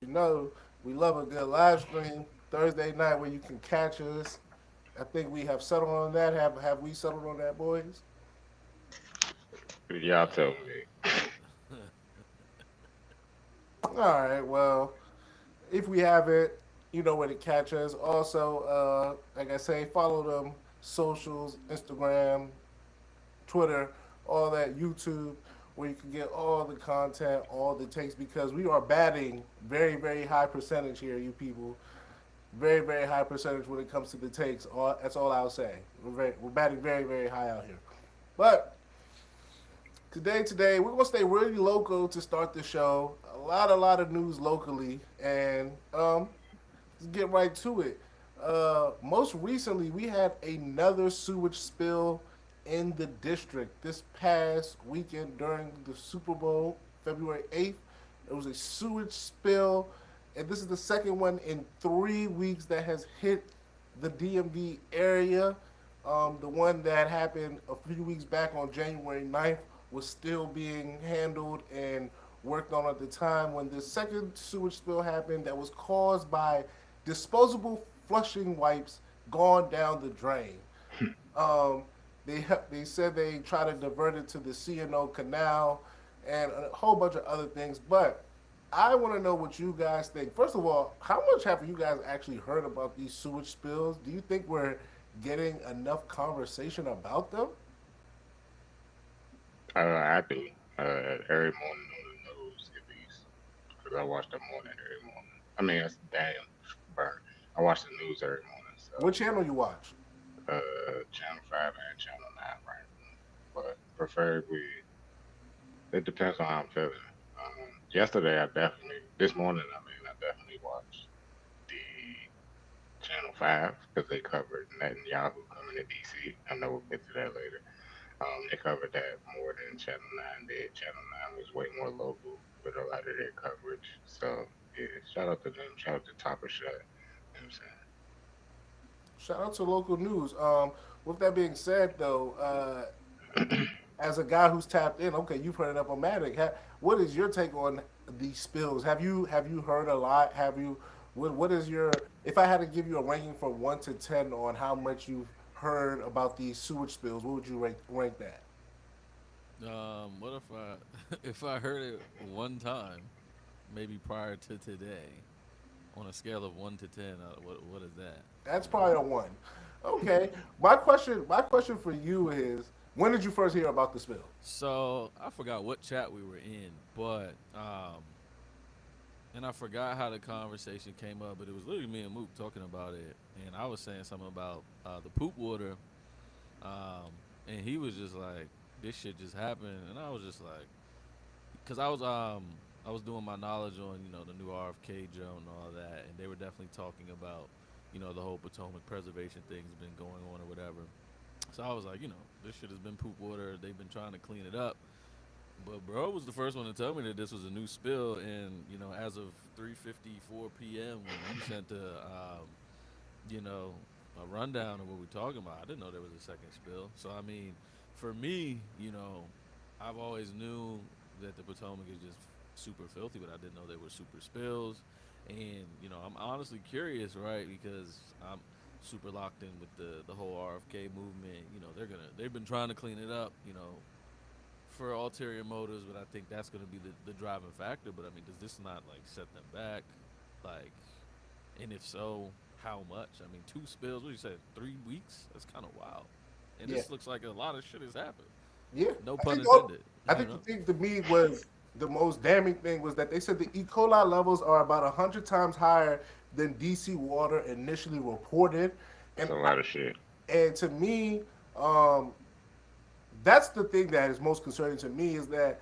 You know, we love a good live stream Thursday night where you can catch us. I think we have settled on that. Have we settled on that, boys? Y'all tell me. All right. Well, if we haven't, you know where to catch us. Also, like I say, follow them socials, Instagram, Twitter, all that, YouTube, where you can get all the content, all the takes, because we are batting very, very high percentage here, you people. Very, very high percentage when it comes to the takes. That's all I'll say. We're batting very, very high out here. But today, we're gonna stay really local to start the show. A lot of news locally, and let's get right to it. Most recently, we had another sewage spill in the district this past weekend during the Super Bowl, February 8th. It was a sewage spill, and this is the second one in 3 weeks that has hit the DMV area. The one that happened a few weeks back on January 9th was still being handled and worked on at the time when the second sewage spill happened that was caused by disposable flushing wipes gone down the drain. Um, they said they tried to divert it to the C&O Canal and a whole bunch of other things. But I want to know what you guys think. First of all, how much have you guys actually heard about these sewage spills? Do you think we're getting enough conversation about them? I do. Every morning on the news, at least, because I watch the morning every morning. I mean, that's damn burn. I watch the news every morning, so What channel you watch? Channel 5 and Channel 9, right? But preferably, it depends on how I'm feeling. Yesterday, this morning, I mean, I definitely watched the Channel 5 because they covered Netanyahu coming to DC. I know we'll get to that later. They covered that more than Channel 9 did. Channel 9 was way more local with a lot of their coverage. So, yeah, shout out to them. Shout out to Topper Shot. You know what Shout out to local news. With that being said, though, I'm saying? as a guy who's tapped in, okay, you've heard it up on Matic. What is your take on these spills? Have you heard a lot? Have you? What is your? If I had to give you a ranking from 1 to 10 on how much you've heard about these sewage spills, what would you rank that? What if I if I heard it one time, maybe prior to today, on a scale of 1 to 10, what is that? That's probably a one. Okay. My question for you is, when did you first hear about the spill? So I forgot what chat we were in, but and I forgot how the conversation came up, but it was literally me and Mook talking about it, and I was saying something about the poop water, and he was just like, "This shit just happened," and I was just like, because I was doing my knowledge on the new RFK Joe and all that, and they were definitely talking about the whole Potomac preservation thing's been going on or whatever. So I was like, this shit has been poop water. They've been trying to clean it up. But bro was the first one to tell me that this was a new spill, and as of 3:54 p.m. when you sent you know, a rundown of what we're talking about, I didn't know there was a second spill. So I mean, for me, I've always knew that the Potomac is just super filthy, but I didn't know there were super spills. And I'm honestly curious, right? Because I'm super locked in with the whole RFK movement. They've been trying to clean it up, for ulterior motives, but I think that's going to be the driving factor. But I mean, does this not like set them back? Like, and if so, how much? I mean, two spills. What you said? 3 weeks? That's kind of wild. And Yeah. this looks like a lot of shit has happened. Yeah. No I pun think intended. I think the thing to me was the most damning thing was that they said the E. coli levels are about 100 times higher than DC water initially reported, That's and a lot of shit. to me, um, that's the thing that is most concerning to me is that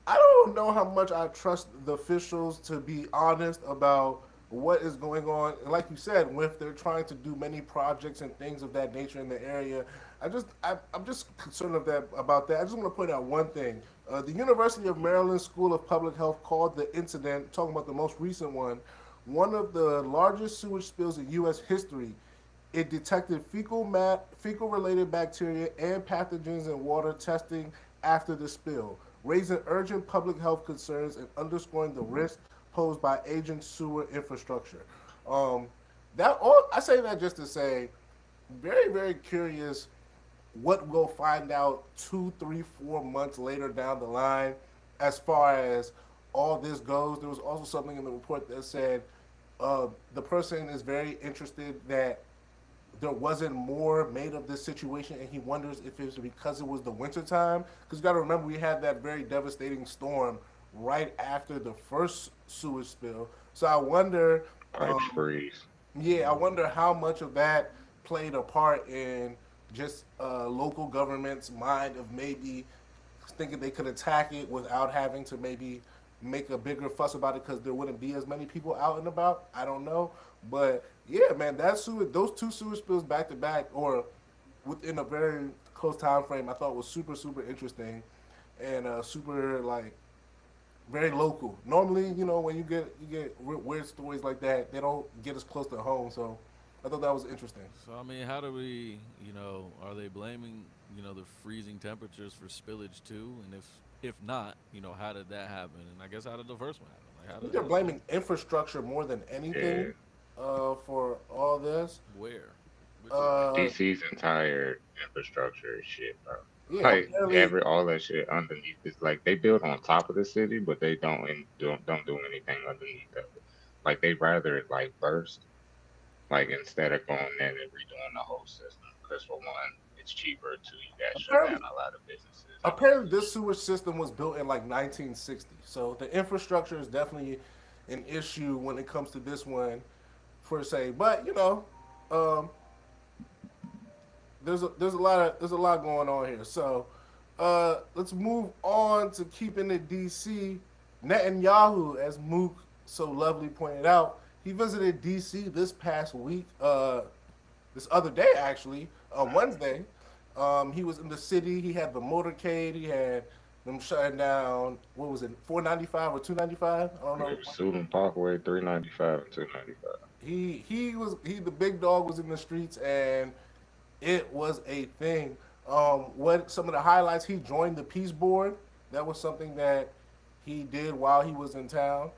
I don't know how much I trust the officials to be honest about what is going on. And like you said, if they're trying to do many projects and things of that nature in the area, I'm just concerned of that about that. I just want to point out one thing. The University of Maryland School of Public Health called the incident, talking about the most recent one of the largest sewage spills in U.S. history. It detected fecal related bacteria and pathogens in water testing after the spill, raising urgent public health concerns and underscoring the risk posed by aging sewer infrastructure. Um, that all I say that just to say, very very curious what we'll find out 2, 3, 4 months later down the line, as far as all this goes. There was also something in the report that said the person is very interested that there wasn't more made of this situation, and he wonders if it's because it was the wintertime. Because you got to remember, we had that very devastating storm right after the first sewage spill. So I wonder, Pipes um, freeze. yeah, I wonder how much of that played a part in just local government's mind of maybe thinking they could attack it without having to maybe make a bigger fuss about it because there wouldn't be as many people out and about. I don't know, but yeah, man, those two sewage spills back to back or within a very close time frame, I thought was super super interesting and super like very local. Normally, when you get weird stories like that, they don't get as close to home. So I thought that was interesting. So I mean, how do we, are they blaming, the freezing temperatures for spillage too? And if not, how did that happen? And I guess how did the first one happen? Like I how think did they're how did blaming infrastructure more than Yeah, anything for all this. where? Which Uh, DC's entire infrastructure is shit, bro. yeah, Like apparently, all that shit underneath is like they build on top of the city, but they don't do anything underneath of it. Like they rather it like burst, like instead of going in and redoing the whole system. Because for one, it's cheaper. Two, you guys shut down apparently, a lot of businesses and all apparently, that this shit. sewage system was built in like 1960. So the infrastructure is definitely an issue when it comes to this one, per se. But um, there's a lot going on here. So let's move on to keeping it DC. Netanyahu, as Mook so lovely pointed out, he visited DC this past week. This other day actually, on Wednesday. He was in the city. He had the motorcade. He had them shutting down. What was it, 495 or 295? I don't know. It was Suitland Parkway, 395 and 295. He the big dog was in the streets and it was a thing. What some of the highlights? He joined the peace board. That was something that he did while he was in town.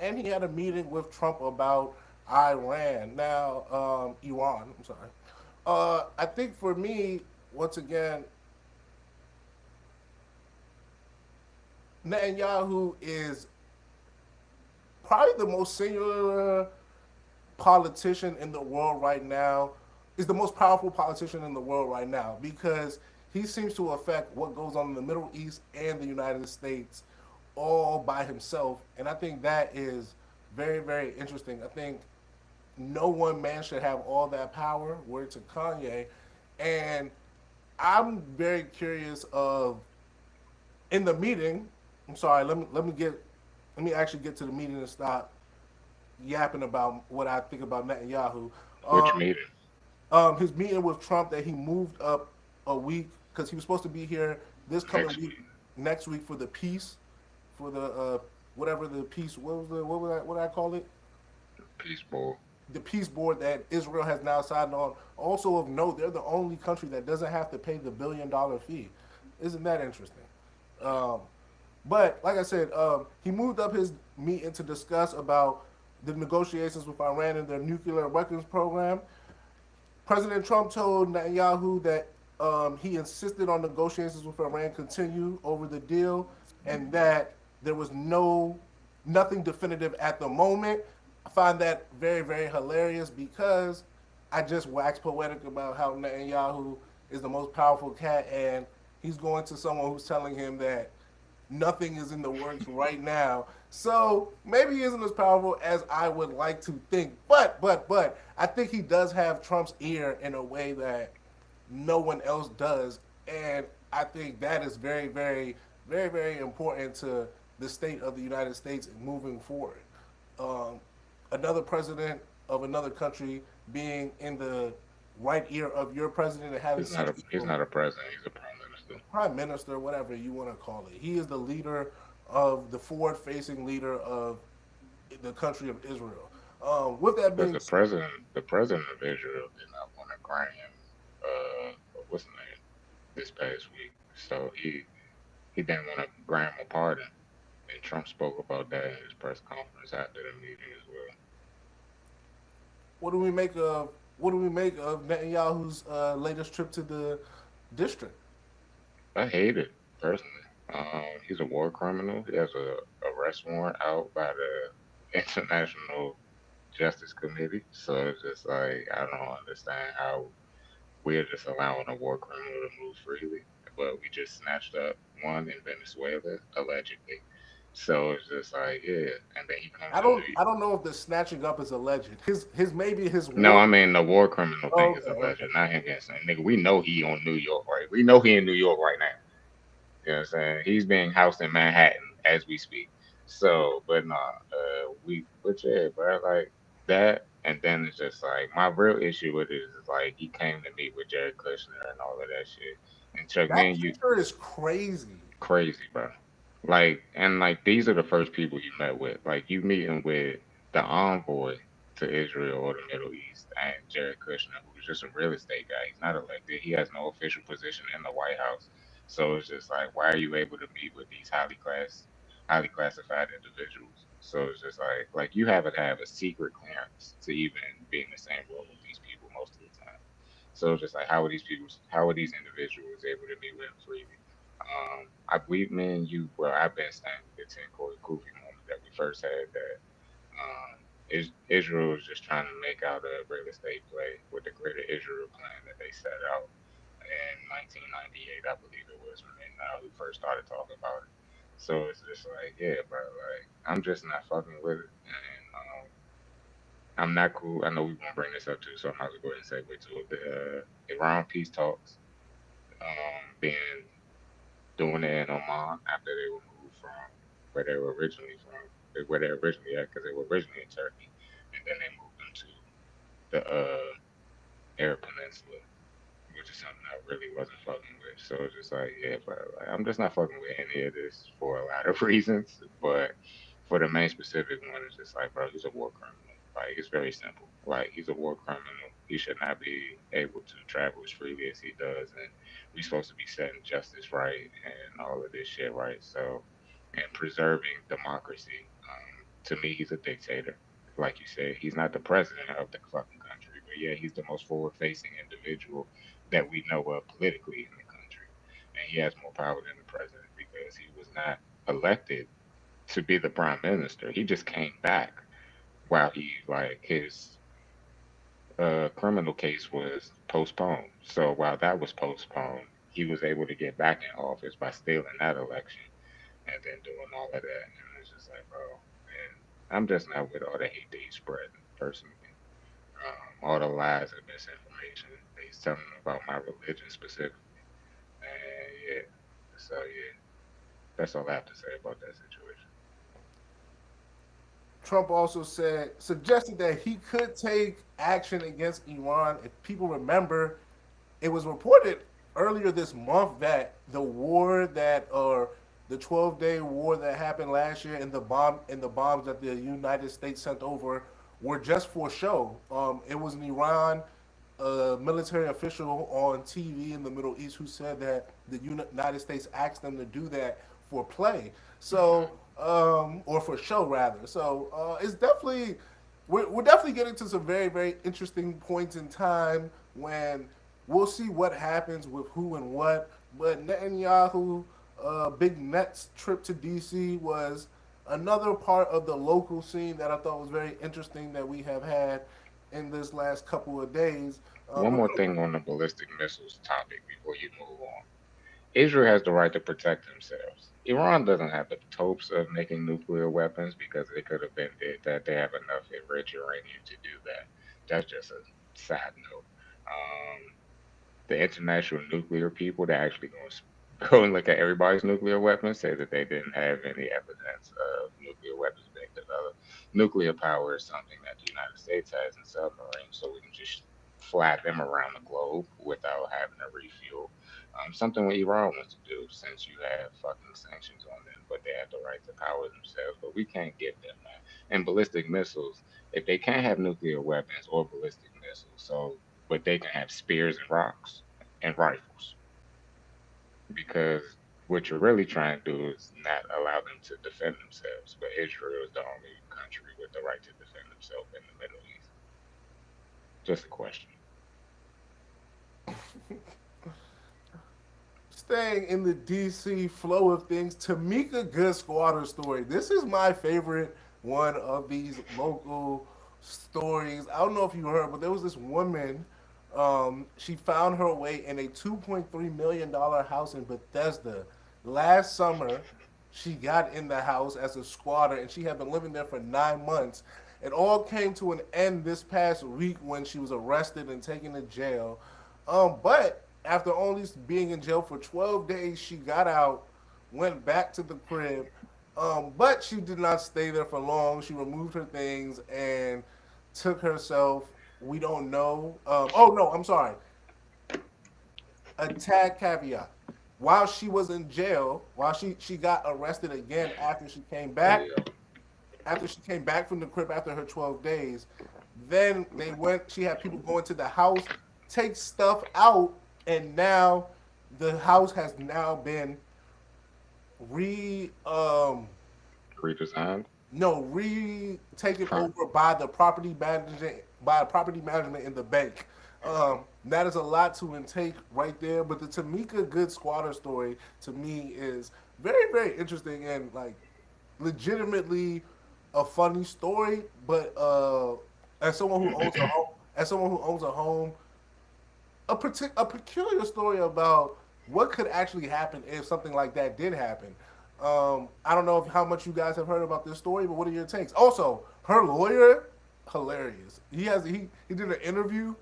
And he had a meeting with Trump about Iran. Now, Iran. I'm sorry. I think for me, once again, Netanyahu is probably the most singular politician in the world right now, is the most powerful politician in the world right now because he seems to affect what goes on in the Middle East and the United States all by himself. And I think that is very, very interesting. I think no one man should have all that power. Word to Kanye. And I'm very curious of in the meeting. I'm sorry. Let me actually get to the meeting and stop yapping about what I think about Netanyahu. Which Um, meeting? his meeting with Trump that he moved up a week because he was supposed to be here this coming Next week, week. next week for the peace, for the whatever the peace. What did I call it? Peace Bowl. The peace board that Israel has now signed on. Also of note, they're the only country that doesn't have to pay the $1 billion fee. Isn't that interesting? Um, but like I said, he moved up his meeting to discuss about the negotiations with Iran and their nuclear weapons program. President Trump told Netanyahu that he insisted on negotiations with Iran continue over the deal, and that there was nothing definitive at the moment. I find that very very hilarious because I just wax poetic about how Netanyahu is the most powerful cat, and he's going to someone who's telling him that nothing is in the works right now. So maybe he isn't as powerful as I would like to think. But I think he does have Trump's ear in a way that no one else does. And I think that is very, very, very, very important to the state of the United States moving forward. Um, Another president of another country being in the right ear of your president and having such He's people, not a president. He's a prime minister. prime minister, whatever you want to call it. He is the leader of the forward-facing leader of the country of Israel. With that But being said, the president of Israel did not want to grant him what's the name this past week. So he didn't want to grant him a pardon. And Trump spoke about that in his press press conference after the meeting as well. What do we make of Netanyahu's latest trip to the district? I hate it personally. He's a war criminal. He has a arrest warrant out by the International Justice Committee. So it's just like I don't understand how we're just allowing a war criminal to move freely, but we just snatched up one in Venezuela allegedly. So it's just like yeah, and then he comes to New. I don't know if the snatching up is alleged. His maybe his No, war. I mean the war criminal thing Oh, is okay, alleged, okay. not him getting sent. Nigga, we know he on New York, right? We know he in New York right now. You know what I'm saying? He's being housed in Manhattan as we speak. So, but nah, but yeah, bro, like that, and then it's just like my real issue with it is like he came to meet with Jared Kushner and all of that shit, and Chuck, That man, you picture is crazy. crazy, bro. Like, and like these are the first people you met with. Like, you meeting with the envoy to Israel or the Middle East, and Jared Kushner, who's just a real estate guy. He's not elected. He has no official position in the White House. So it's just like, why are you able to meet with these highly classified individuals? So it's just like you have to have a secret clearance to even be in the same room with these people most of the time. So it's just like, how are these individuals able to meet with him freely? Me and you, well, I've been saying the 10 Corey Kofi moment that we first had that Israel is just trying to make out a real estate play with the Greater Israel plan that they set out in 1998, I believe it was when we first started talking about it. So it's just like, yeah, bro, like I'm just not fucking with it, and I'm not cool. I know we won't bring this up too, so I might as well go ahead and segue to it. The Iran peace talks being doing it in Oman after they were moved from where they were originally from, where they originally at, because they were originally in Turkey, and then they moved them to the Arab Peninsula, which is something I really wasn't fucking with. So it's just like, yeah, but like, I'm just not fucking with any of this for a lot of reasons. But for the main specific one, it's just like, bro, he's a war criminal. Like, it's very simple. Like, he's a war criminal. He should not be able to travel as freely as he does. And we're supposed to be setting justice right and all of this shit right. So, and preserving democracy. To me, he's a dictator. Like you said, he's not the president of the fucking country, but yeah, he's the most forward-facing individual that we know of politically in the country, and he has more power than the president because he was not elected to be the prime minister. He just came back while his criminal case was postponed. So while that was postponed, he was able to get back in office by stealing that election and then doing all of that. And it's just like, bro, man, I'm just not with all the hate that he's spreading personally. All the lies and misinformation that he's telling about my religion specifically. And yeah, so yeah, that's all I have to say about that situation. Trump also suggested that he could take action against Iran. If people remember, it was reported earlier this month that the war that or the 12-day war that happened last year and the bombs that the United States sent over were just for show. It was an Iran military official on TV in the Middle East who said that the United States asked them to do that for play. So, or for show rather. So it's definitely we're definitely getting to some very very interesting points in time when we'll see what happens with who and what. But Netanyahu, Big Net's trip to DC was another part of the local scene that I thought was very interesting that we have had in this last couple of days. One more thing on the ballistic missiles topic before you move on. Israel has the right to protect themselves. Iran doesn't have the hopes of making nuclear weapons because they could have been that they have enough enriched uranium to do that. That's just a side note. Um, the international nuclear people that actually go go and look at everybody's nuclear weapons say that they didn't have any evidence of nuclear weapons being developed. Nuclear power is something that the United States has in submarines, so we can just fly them around the globe without having to refuel. Something what Iran wants to do since you have fucking sanctions on them, but they have the right to power themselves, but we can't give them that. And ballistic missiles, if they can't have nuclear weapons or ballistic missiles, but they can have spears and rocks and rifles because what you're really trying to do is not allow them to defend themselves. But Israel is the only country with the right to defend themselves in the Middle East. Just a question. Staying in the DC flow of things, Tamika Good Squatter story. This is my favorite one of these local stories. I don't know if you heard, but there was this woman. She found her way in a $2.3 million house in Bethesda last summer. She got in the house as a squatter, and she had been living there for 9 months. It all came to an end this past week when she was arrested and taken to jail. But after only being in jail for 12 days, she got out, went back to the crib, but she did not stay there for long. She removed her things and took herself. We don't know. Oh no, I'm sorry. A tag caveat. While she was in jail, while she got arrested again Yeah. after she came back from the crib after her 12 days, then they went. She had people go into the house, take stuff out, and now the house has now been re Redesigned. no re taken Huh. over by property management in the bank. That is a lot to intake right there. But the Tamika Good squatter story to me is very very interesting and like legitimately a funny story. But as someone who owns a home, as someone who owns a home, a peculiar story about what could actually happen if something like that did happen. I don't know how much you guys have heard about this story, but what are your takes? Also, her lawyer, hilarious. He did an interview,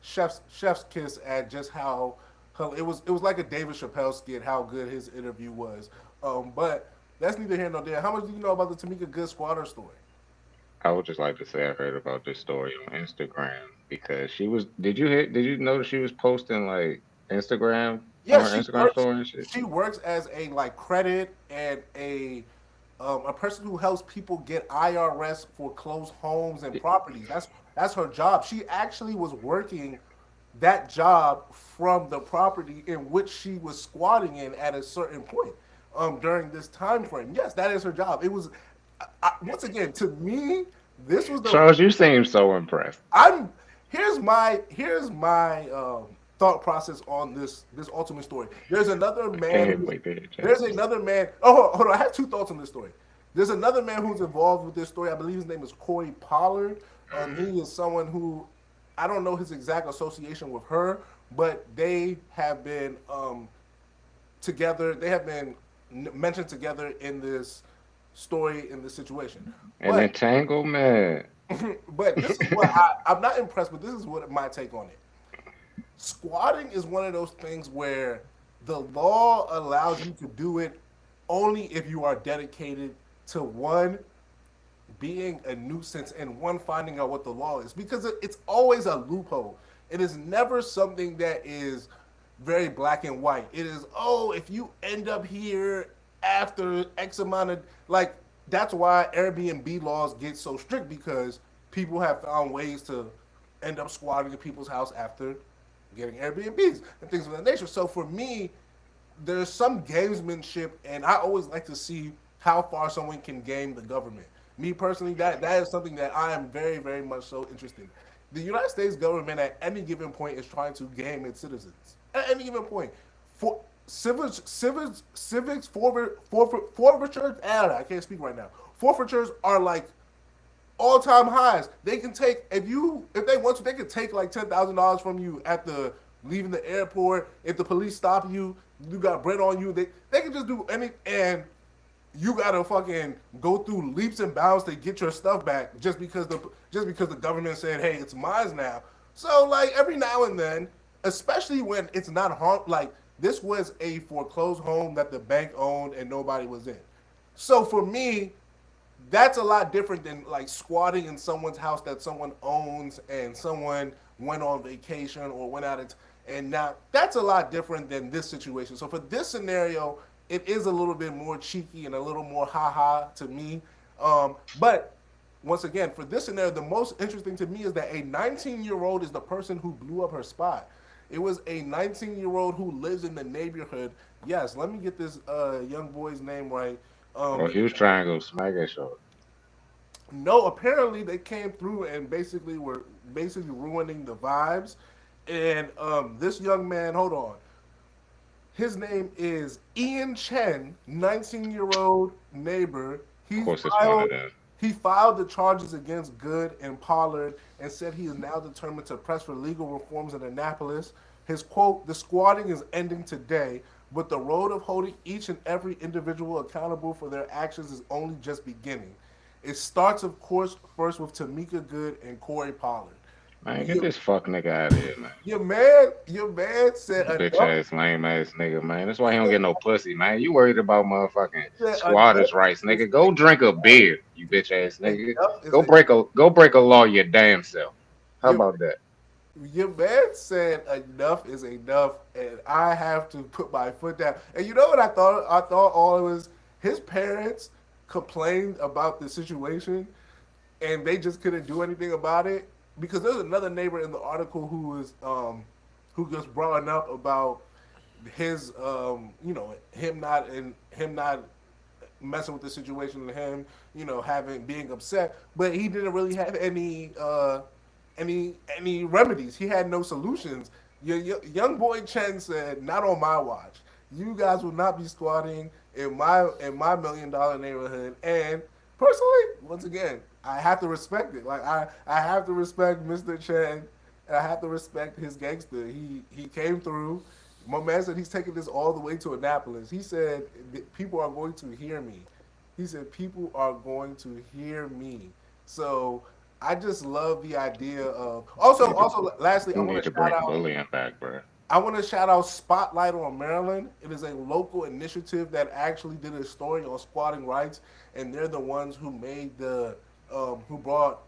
chef's kiss at just how it was like a David Chappelle skit how good his interview was. But that's neither here nor there. How much do you know about the Tamika Good squatter story? I would just like to say I heard about this story on Instagram because she was. Did you hit? Did you notice she was posting like Instagram Yeah, on her Instagram story and shit? she works as a like credit and a person who helps people get IRS foreclosed homes and properties. That's her job. She actually was working that job from the property in which she was squatting in at a certain point during this time frame. Yes, that is her job. It was once again to me. This was the Charles, you seem so impressed. I'm here's my thought process on this ultimate story. There's another I man. can't wait to hear There's Charles. another man. Oh, hold on. I have two thoughts on this story. There's another man who's involved with this story. I believe his name is Corey Pollard. He is someone who I don't know his exact association with her, but they have been together. They have been mentioned together in this story in this situation. An But entanglement. but this is what I'm not impressed, but this is what my take on it. Squatting is one of those things where the law allows you to do it only if you are dedicated to one being a nuisance and one finding out what the law is because it's always a loophole. It is never something that is very black and white. It is, oh, if you end up here after X amount of like that's why Airbnb laws get so strict because people have found ways to end up squatting in people's house after getting Airbnbs and things of that nature. So for me, there's some gamesmanship, and I always like to see how far someone can game the government. Me personally, that is something that I am very, very much so interested in. The United States government at any given point is trying to game its citizens. At any given point. For civics forfeitures, I can't speak right now. Forfeitures are like all time highs. They can take if they want to, they can take like $10,000 from you at the leaving the airport. If the police stop you, you got bread on you. They can just do any and you gotta fucking go through leaps and bounds to get your stuff back just because the government said, hey, it's mine now. So like every now and then, especially when it's not harm like this was a foreclosed home that the bank owned and nobody was in. So for me, that's a lot different than like squatting in someone's house that someone owns and someone went on vacation or went out and now that's a lot different than this situation. So for this scenario, it is a little bit more cheeky and a little more haha to me. But once again, for this scenario, the most interesting to me is that a 19-year-old is the person who blew up her spot. It was a 19-year-old who lives in the neighborhood. Yes, let me get this young boy's name right. Or he was trying to go smack that short. No, apparently they came through and basically were basically ruining the vibes. And this young man, hold on, his name is Ian Chen, 19-year-old neighbor. Of course, it's one of them. He filed the charges against Good and Pollard and said he is now determined to press for legal reforms in Annapolis. His quote, "The squatting is ending today, but the road of holding each and every individual accountable for their actions is only just beginning. It starts, of course, first with Tamika Good and Corey Pollard." Man, get this fuck nigga out of here, man. Your man said Bitch enough. ass, lame ass nigga, man. That's why he don't get no pussy, man. You worried about motherfucking Said squatters' enough rights, is nigga. Go drink a beer, you bitch ass nigga. enough is Go break a law your damn self. How your, about that? your man said enough is enough, and I have to put my foot down. And you know what I thought? I thought all it was his parents complained about the situation, and they just couldn't do anything about it because there's another neighbor in the article who just brought up about his him not messing with the situation and him having being upset, but he didn't really have any remedies. He had no solutions. Your young boy Chen said, "Not on my watch. You guys will not be squatting in my $1 million neighborhood." And personally, once again, I have to respect it. Like I have to respect Mr. Chen. I have to respect his gangster. He came through. My man said he's taking this all the way to Annapolis. He said people are going to hear me. He said people are going to hear me. So I just love the idea of also lastly I You want need to to shout bring out bullying back, bro. Spotlight on Maryland. It is a local initiative that actually did a story on squatting rights, and they're the ones who made who brought,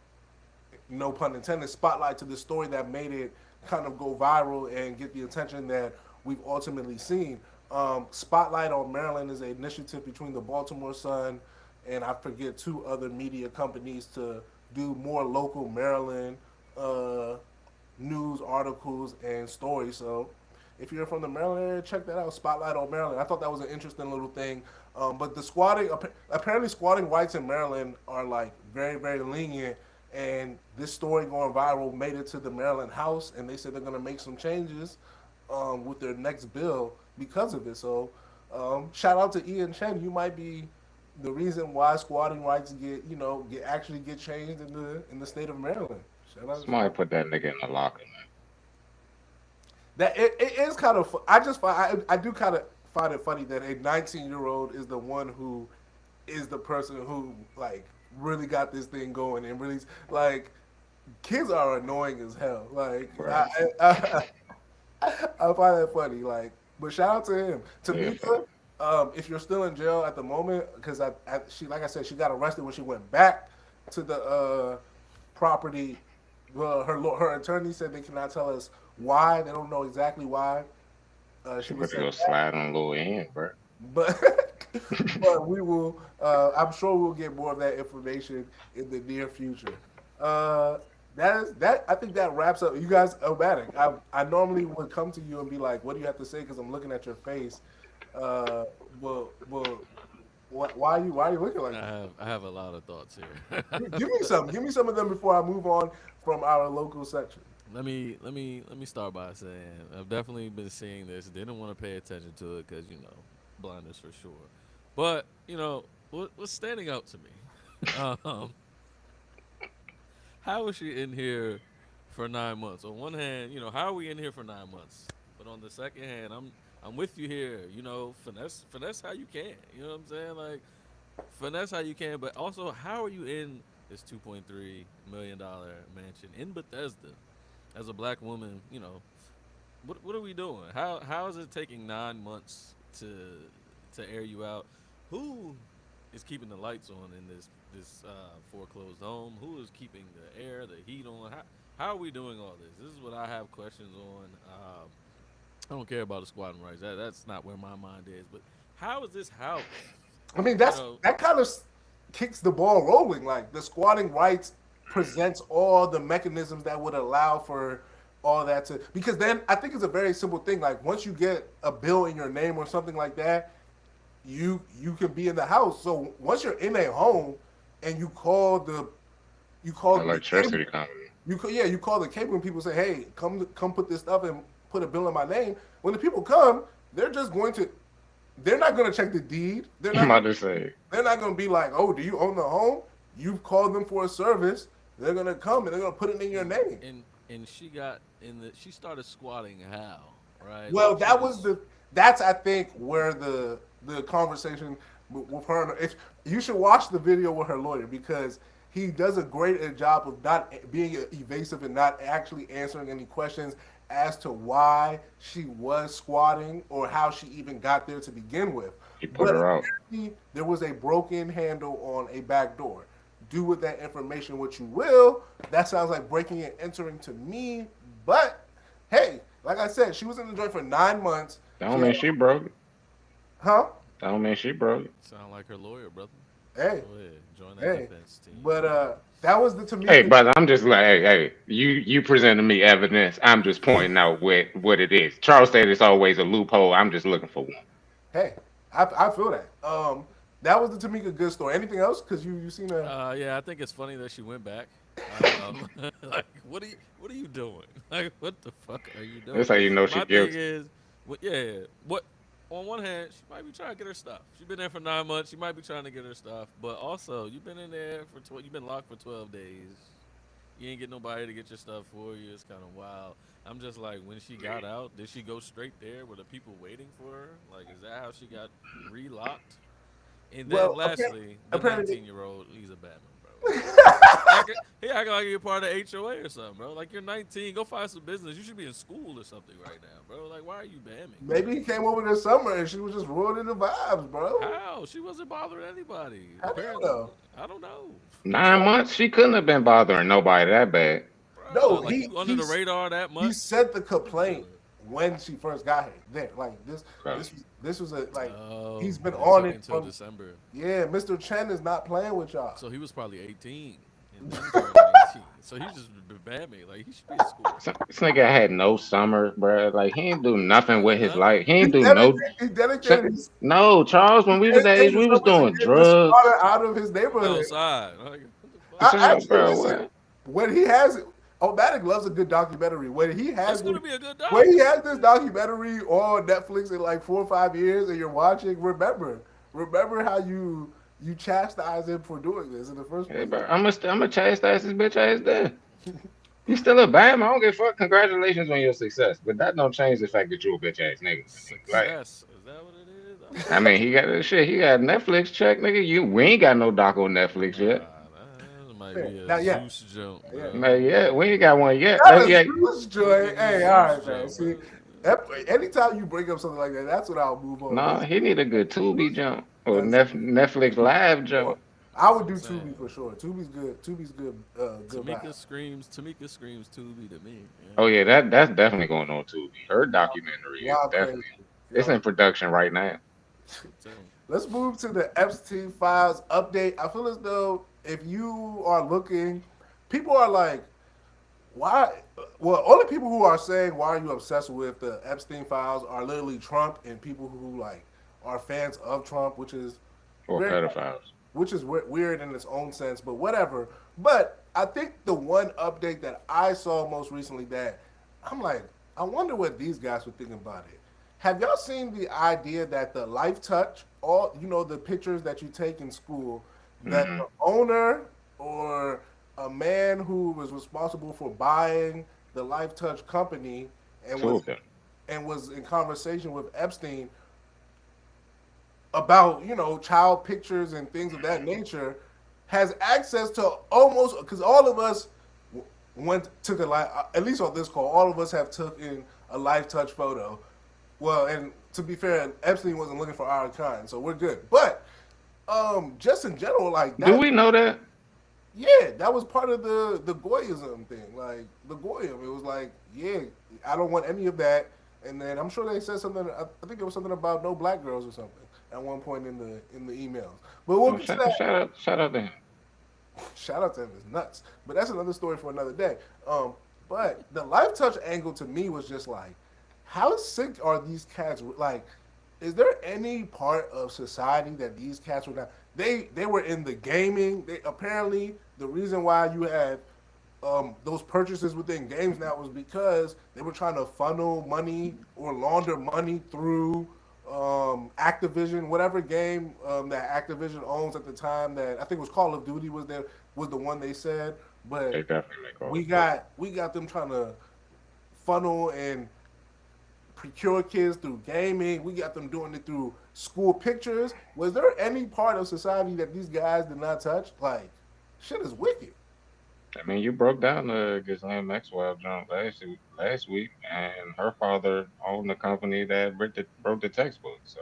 no pun intended, spotlight to the story that made it kind of go viral and get the attention that we've ultimately seen. Spotlight on Maryland is an initiative between the Baltimore Sun and I forget two other media companies to do more local Maryland uh, news articles and stories. So if you're from the Maryland area, check that out. Spotlight on Maryland. I thought that was an interesting little thing. But the squatting, apparently, squatting rights in Maryland are like very, very lenient. And this story going viral made it to the Maryland House, and they said they're going to make some changes with their next bill because of it. So, shout out to Ian Chen. You might be the reason why squatting rights get changed in the state of Maryland. Shout out. Somebody put that nigga in the locker, man. That it is kind of. I just find I do kind of find it funny that a 19-year-old is the one who is the person who like really got this thing going and really like kids are annoying as hell. Like Right. I find that funny. Like, but shout out to him. Yeah, for Tamika, if you're still in jail at the moment, because she like I said, she got arrested when she went back to the property. Well, her attorney said they cannot tell us why. They don't know exactly why she she was better go sent slide on a little end, bro. but but we will. I'm sure we'll get more of that information in the near future. Uh, that. I think that wraps up. You guys, Omatic. I normally would come to you and be like, "What do you have to say?" Because I'm looking at your face. Uh, well, why are you looking like that? I have a lot of thoughts here. Give me some. Give me some of them before I move on from our local section. Let me start by saying I've definitely been seeing this. Didn't want to pay attention to it because blindness for sure. But what's standing out to me? Um, how is she in here for 9 months? On one hand, how are we in here for 9 months? But on the second hand, I'm with you here. Finesse how you can. You know what I'm saying? Like finesse how you can, but also how are you in this $2.3 million mansion in Bethesda as a black woman? What are we doing? How is it taking 9 months to air you out? Who is keeping the lights on in this foreclosed home? Who is keeping the air, the heat on? How are we doing all this? This is what I have questions on. I don't care about the squatting rights. That's not where my mind is. But how is this house? I mean, You know, that kind of kicks the ball rolling. Like the squatting rights presents all the mechanisms that would allow for all that to, because then I think it's a very simple thing. Like once you get a bill in your name or something like that, you can be in the house. So once you're in a home and you call the cable, Electricity company. you call the cable and people say, hey, come put this stuff and put a bill in my name. When the people come, they're just going to they're not going to check the deed. I'm about to say. They're not going to be like, oh, do you own the home? You've called them for a service. They're going to come and they're going to put it in your name. And she got in the she started squatting how, right? Well, Like she was that's I think where the conversation with her. If you should watch the video with her lawyer because he does a great job of not being evasive and not actually answering any questions as to why she was squatting or how she even got there to begin with. He put But her out. apparently there was a broken handle on a back door. Do with that information what you will. That sounds like breaking and entering to me. But hey, like I said, she was in the joint for 9 months. That don't mean she broke it. Huh? That don't mean she broke it. sound like her lawyer, brother. Hey, Go ahead, join that hey. defense team. But that was the Hey, Tamika. brother, I'm just like, hey, you presented me evidence. I'm just pointing out what it is. Charles said it's always a loophole. I'm just looking for one. Hey, I feel that. That was the Tamika good story. Anything else? Because you seen a Yeah, I think it's funny that she went back. Like, what are you doing? Like, what the fuck are you doing? That's how you know she My thing guilty. is, yeah, what? On one hand, she might be trying to get her stuff. She's been there for 9 months. She might be trying to get her stuff, but also you've been in there for you've been locked for 12 days. You ain't get nobody to get your stuff for you. It's kind of wild. I'm just like, when she got out, did she go straight there? Were the people waiting for her? Like, is that how she got relocked? And then well, lastly, the apparently 19-year-old, he's a Batman, bro. He acting like you're part of HOA or something, bro. Like you're 19, go find some business. You should be in school or something right now, bro. Like why are you bamming? maybe he came over this summer and she was just ruining the vibes, bro. How? She wasn't bothering anybody. How do you Apparently, know? I don't know, 9 months, she couldn't have been bothering nobody that bad. No, bro. Like you under the radar that he much? sent the What you complaint doing? when she first got here. There, like Okay. this was a like Oh, he's been it on took it until from December. yeah. Mr. Chen is not playing with y'all. So he was probably 18 and then turned 19. So he just bamming. Like he should be in school. This nigga had no summer, bro. Like he ain't do nothing with his Nothing. life. He ain't do no. He dedicated his No, Charles. When we was that age, dedicated we was summers to doing getting the drugs. squatter out of his neighborhood. Outside. Like what the fuck? So, I actually bro, listen what? when he has Omatic loves a good documentary. It's gonna be a good doc. When he has this documentary on Netflix in like 4 or 5 years, and you're watching, remember how you chastise him for doing this in the first Hey, place. bro, I'm a chastise this bitch ass there. You still a bad man. I don't give a fuck. Congratulations on your success, but that don't change the fact that you a bitch ass nigga. Like, Success. Is that what it is? I don't I mean, he got that shit. He got Netflix check, nigga. We ain't got no doc on Netflix yet. that might Yeah, be a not yet. Zeus jump, Not yet. bro. Man, yeah, we ain't got one yet. That Yeah, is Bruce Joy. Hey, all right, man. See, anytime you bring up something like that, that's what I'll move on. no, he need a good Tubi jump or That's- Netflix live jump. I would do That's what I'm Tubi saying. for sure. Tubi's good. Tubi's good. Good Tamika vibe. screams. Tamika screams Tubi to me. Oh Yeah. yeah, that's definitely going on Tubi. Her documentary is Wild definitely crazy. it's Yeah. in production right now. So, Let's move to the Epstein Files update. I feel as though if you are looking, people are like, why? Well, only people who are saying why are you obsessed with the Epstein Files are literally Trump and people who like are fans of Trump, Or very pedophiles. weird in its own sense, but whatever. But I think the one update that I saw most recently that I'm like, I wonder what these guys were thinking about it. Have y'all seen the idea that the Life Touch, all the pictures that you take in school, that Mhm. the owner or a man who was responsible for buying the Life Touch company and Two of them. was in conversation with Epstein about child pictures and things of that nature has access to almost because all of us took a life at least on this call all of us have taken a Life Touch photo. Well, and to be fair, Epstein wasn't looking for our kind, so we're good. But just in general, like Do that, we know that? yeah, that was part of the Goyism thing. Like the Goyim, it was like, yeah, I don't want any of that. And then I'm sure they said something. I think it was something about no black girls or something at one point in the emails. But we'll Oh, get to that. shout out to him. Shout out to him, it's nuts. But that's another story for another day. But the life touch angle to me was just like, how sick are these cats? Like, is there any part of society that these cats were not? They were in the gaming. They apparently the reason why you had those purchases within games now was because they were trying to funnel money or launder money through Activision, whatever game that Activision owns at the time. That I think was Call of Duty was the one they said, They but definitely make all we the stuff. got them trying to funnel and procure kids through gaming. We got them doing it through school pictures. Was there any part of society that these guys did not touch? Like, shit is wicked. I mean, you broke down the Ghislaine Maxwell jump last week, and her father owned the company that wrote the textbook. So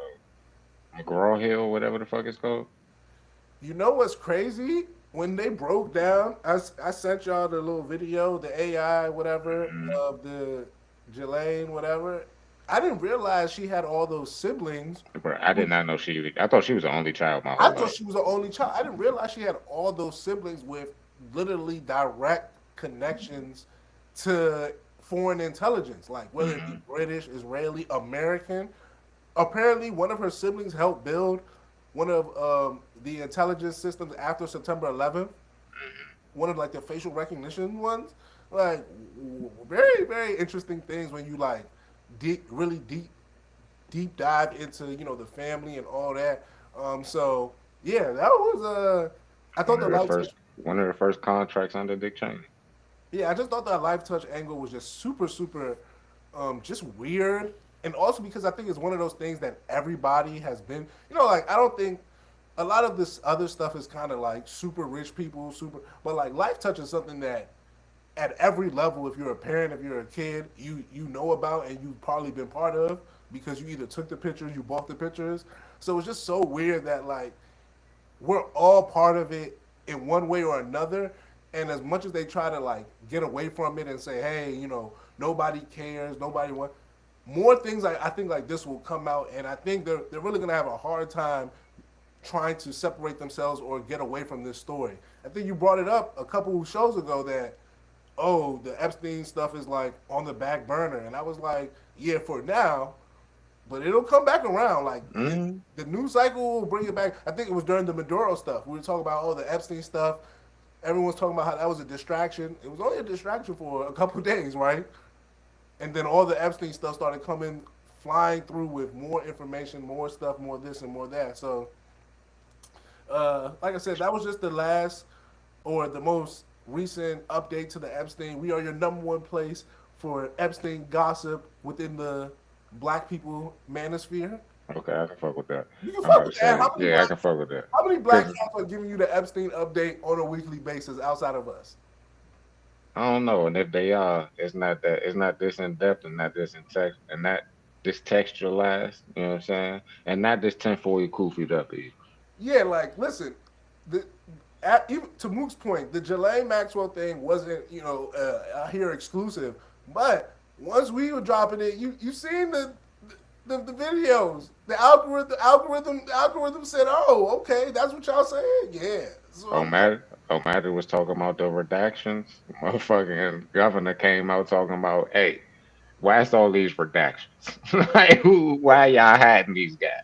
McGraw Hill, whatever the fuck it's called. You know what's crazy? When they broke down, I sent y'all the little video, the AI, whatever, Mm, of the Jelaine, whatever. I didn't realize she had all those siblings. but I did not know she. I thought she was the only child my I whole thought life. she was the only child. I didn't realize she had all those siblings with literally direct connections to foreign intelligence, like whether it be Hmm. British, Israeli, American. Apparently, one of her siblings helped build one of the intelligence systems after September 11th. One of like the facial recognition ones. Like very very interesting things when you like really deep dive into the family and all that. So yeah, that was I thought One the of the life touch. first, one of the first contracts under Dick Cheney. Yeah, I just thought that life touch angle was just super just weird, and also because I think it's one of those things that everybody has been. Like I don't think a lot of this other stuff is kind of like super rich people, but like life touch is something that at every level, if you're a parent, if you're a kid, you know about and you've probably been part of because you either took the pictures, you bought the pictures. So it's just so weird that like we're all part of it in one way or another. And as much as they try to like get away from it and say, hey, nobody cares, nobody wants more things I think like this will come out, and I think they're really gonna have a hard time trying to separate themselves or get away from this story. I think you brought it up a couple of shows ago that the Epstein stuff is like on the back burner, and I was like, yeah, for now, but it'll come back around. Like Mm, the news cycle will bring it back. I think it was during the Maduro stuff. We were talking about the Epstein stuff. Everyone's talking about how that was a distraction. It was only a distraction for a couple of days, right? And then all the Epstein stuff started coming flying through with more information, more stuff, more this and more that. So like I said, that was just the last or the most recent update to the Epstein. We are your number one place for Epstein gossip within the black people manosphere. okay, I can fuck with that. You can I'm fuck about with to that. say, yeah, I can fuck with that. How many black Cause cats are giving you the Epstein update on a weekly basis outside of us? I don't know, and if they are, it's not this in depth and not this in text and not this textualized. You know what I'm saying? And not this 1040 koofied up either. Yeah, like listen, the even to Mook's point, the Jelaine Maxwell thing wasn't out here exclusive, but once we were dropping it, you seen the videos, the algorithm said, oh, okay, that's what y'all saying, yeah. So I'm like, O'Malley was talking about the redactions. Motherfucking governor came out talking about, hey, why's all these redactions? Like, why y'all hiding these guys?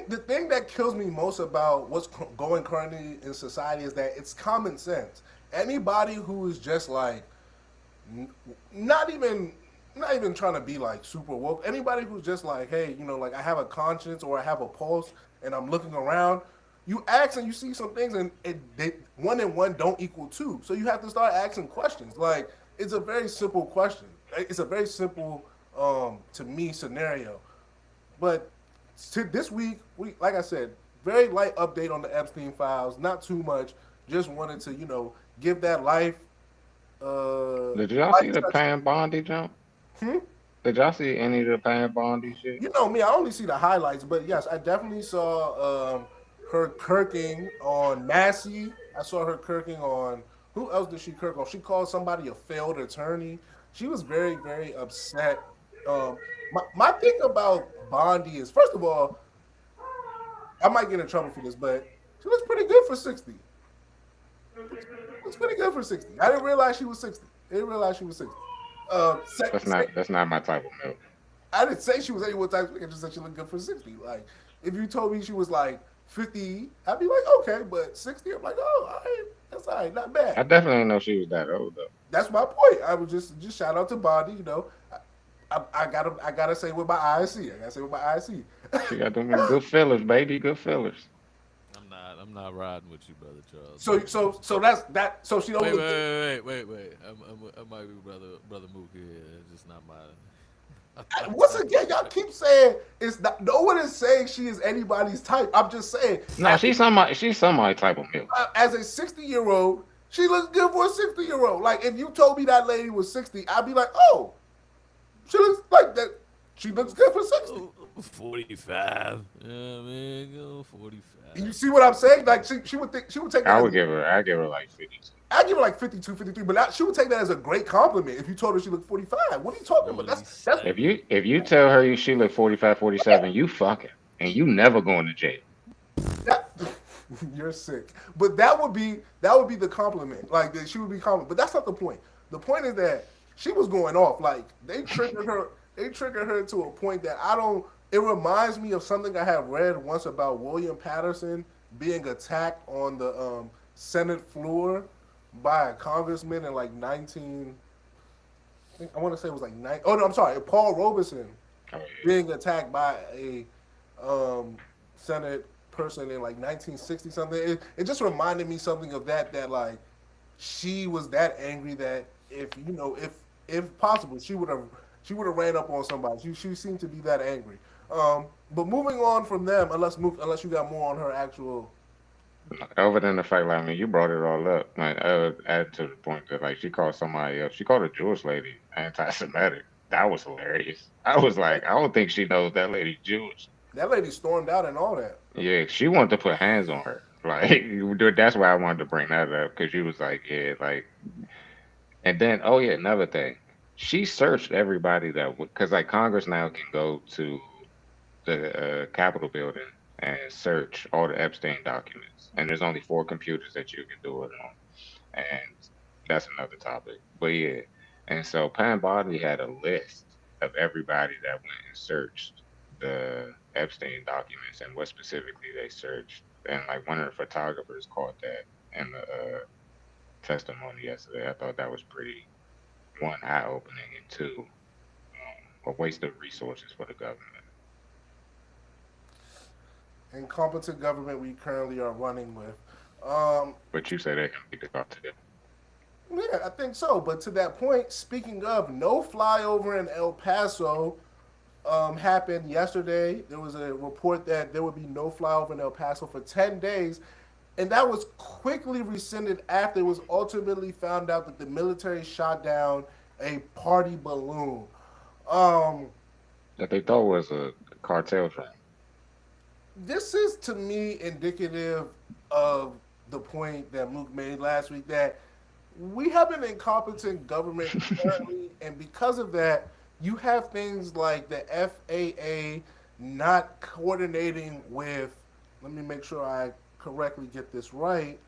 the thing that kills me most about what's going currently in society is that it's common sense. Anybody who is just like n- not even not even trying to be like super woke. Anybody who's just like, hey, like I have a conscience or I have a pulse and I'm looking around. You ask and you see some things and one and one don't equal two. So you have to start asking questions. Like it's a very simple question. It's a very simple to me scenario. But to this week, we like I said, very light update on the Epstein files. Not too much. Just wanted to give that Did y'all life see the touch. Pam Bondi jump? Hmm? Did y'all see any of the Pam Bondi shit? You know me, I only see the highlights, but yes, I definitely saw her kirking on Massey. I saw her kirking on who else did she kirk on? She called somebody a failed attorney. She was very, very upset. My thing about Bondi is, first of all, I might get in trouble for this, but she looks pretty good for 60. Looks pretty good for 60. I didn't realize she was 60. I didn't realize she was 60. That's not my type of milk. I didn't say she was anyone type of. I just said she looked good for 60. Like, if you told me she was like 50, I'd be like, okay, but 60, I'm like, oh, all right, that's all right, not bad. I definitely didn't know she was that old though. That's my point. I was just shout out to Bondi. You know, I gotta say what my eyes see. I gotta say what my eyes see. She got them good fillers, baby, good fillers. I'm not riding with you, brother Charles. So that's that. So she don't. Wait. I might be brother Mook here. It's just not my. Once again, y'all keep saying it's not. No one is saying she is anybody's type. I'm just saying. No, she's somebody type of milk. As a 60-year-old, she looks good for a 60-year-old. Like, if you told me that lady was 60, I'd be like, oh, she looks like that. She looks good for 60. 45. Yeah, man, go 45. You see what I'm saying? Like, she would take that. I give her like 52. I'd give her like 52, 53, but she would take that as a great compliment if you told her she looked 45. What are you talking about? That's If you tell her she look 45, 47, you fucking and you never going to jail. You're sick. But that would be the compliment. Like, she would be compliment. But that's not the point. The point is that she was going off. Like, they triggered her to a point that it reminds me of something I have read once about William Patterson being attacked on the Senate floor by a congressman in like I want to say it was like Paul Robeson being attacked by a Senate person in like 1960 something. It just reminded me something of that like she was that angry that if possible she would have ran up on somebody. She seemed to be that angry. But moving on from them, unless you got more on her actual. Other than the fact, like, I mean, you brought it all up. Like, add to the point that, like, she called a Jewish lady anti-Semitic. That was hilarious. I was like, I don't think she knows that lady's Jewish. That lady stormed out and all that. Yeah, she wanted to put hands on her. Like, that's why I wanted to bring that up, because she was like, yeah, like, and then, oh yeah, another thing. She searched everybody because like Congress now can go to the Capitol building and search all the Epstein documents. And there's only 4 computers that you can do it on. And that's another topic. But yeah. And so Pam Bondi had a list of everybody that went and searched the Epstein documents and what specifically they searched. And like one of the photographers caught that in the testimony yesterday. I thought that was pretty, one, eye-opening, and 2, a waste of resources for the government. Incompetent government we currently are running with. But you say they can beat the cartel. Yeah, I think so. But to that point, speaking of, no flyover in El Paso happened yesterday. There was a report that there would be no flyover in El Paso for 10 days. And that was quickly rescinded after it was ultimately found out that the military shot down a party balloon. That they thought was a cartel train. This is, to me, indicative of the point that Mook made last week, that we have an incompetent government currently, and because of that, you have things like the FAA not coordinating with, let me make sure I correctly get this right.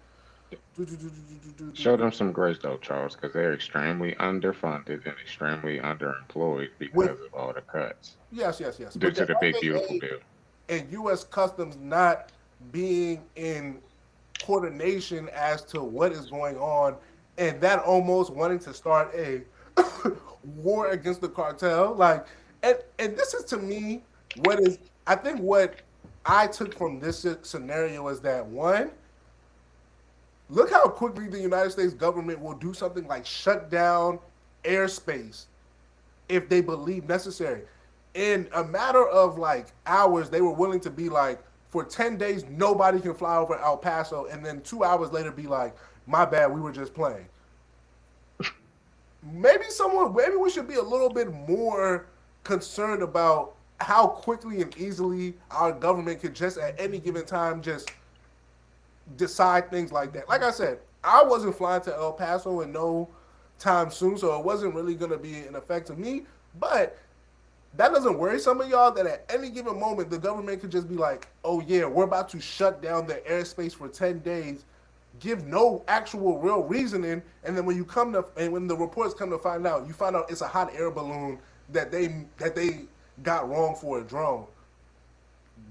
Show them some grace, though, Charles, because they're extremely underfunded and extremely underemployed because of all the cuts. Yes. Due to the big, beautiful bill. And U.S. Customs not being in coordination as to what is going on, and that almost wanting to start a war against the cartel. Like, and this is, to me, what I took from this scenario is that, one, look how quickly the United States government will do something like shut down airspace if they believe necessary. In a matter of like hours, they were willing to be like, for 10 days, nobody can fly over El Paso, and then 2 hours later be like, my bad, we were just playing. Maybe we should be a little bit more concerned about how quickly and easily our government could just at any given time just decide things like that. Like I said, I wasn't flying to El Paso in no time soon, so it wasn't really going to be an effect to me, but that doesn't worry some of y'all that at any given moment, the government could just be like, oh yeah, we're about to shut down the airspace for 10 days. give no actual real reasoning, and then when you come to and when the reports come to find out, you find out it's a hot air balloon that they got wrong for a drone.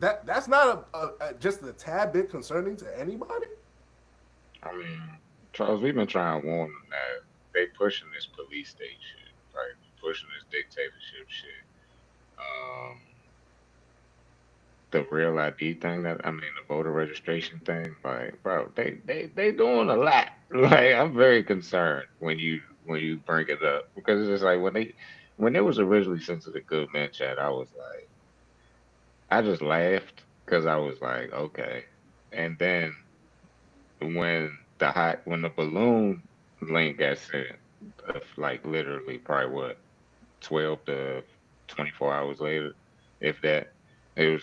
That's not just a tad bit concerning to anybody. I mean, Charles, we've been trying to warn them that they pushing this police state shit, right? Pushing this dictatorship shit. Um, the real ID thing that I mean, the voter registration thing, like, bro, they doing a lot. Like, I'm very concerned when you bring it up because it's just like when it was originally sent to the good man chat, I was like, I just laughed because I was like, okay, and then when the balloon link got sent, like literally probably what 12 to 24 hours later, if that, it was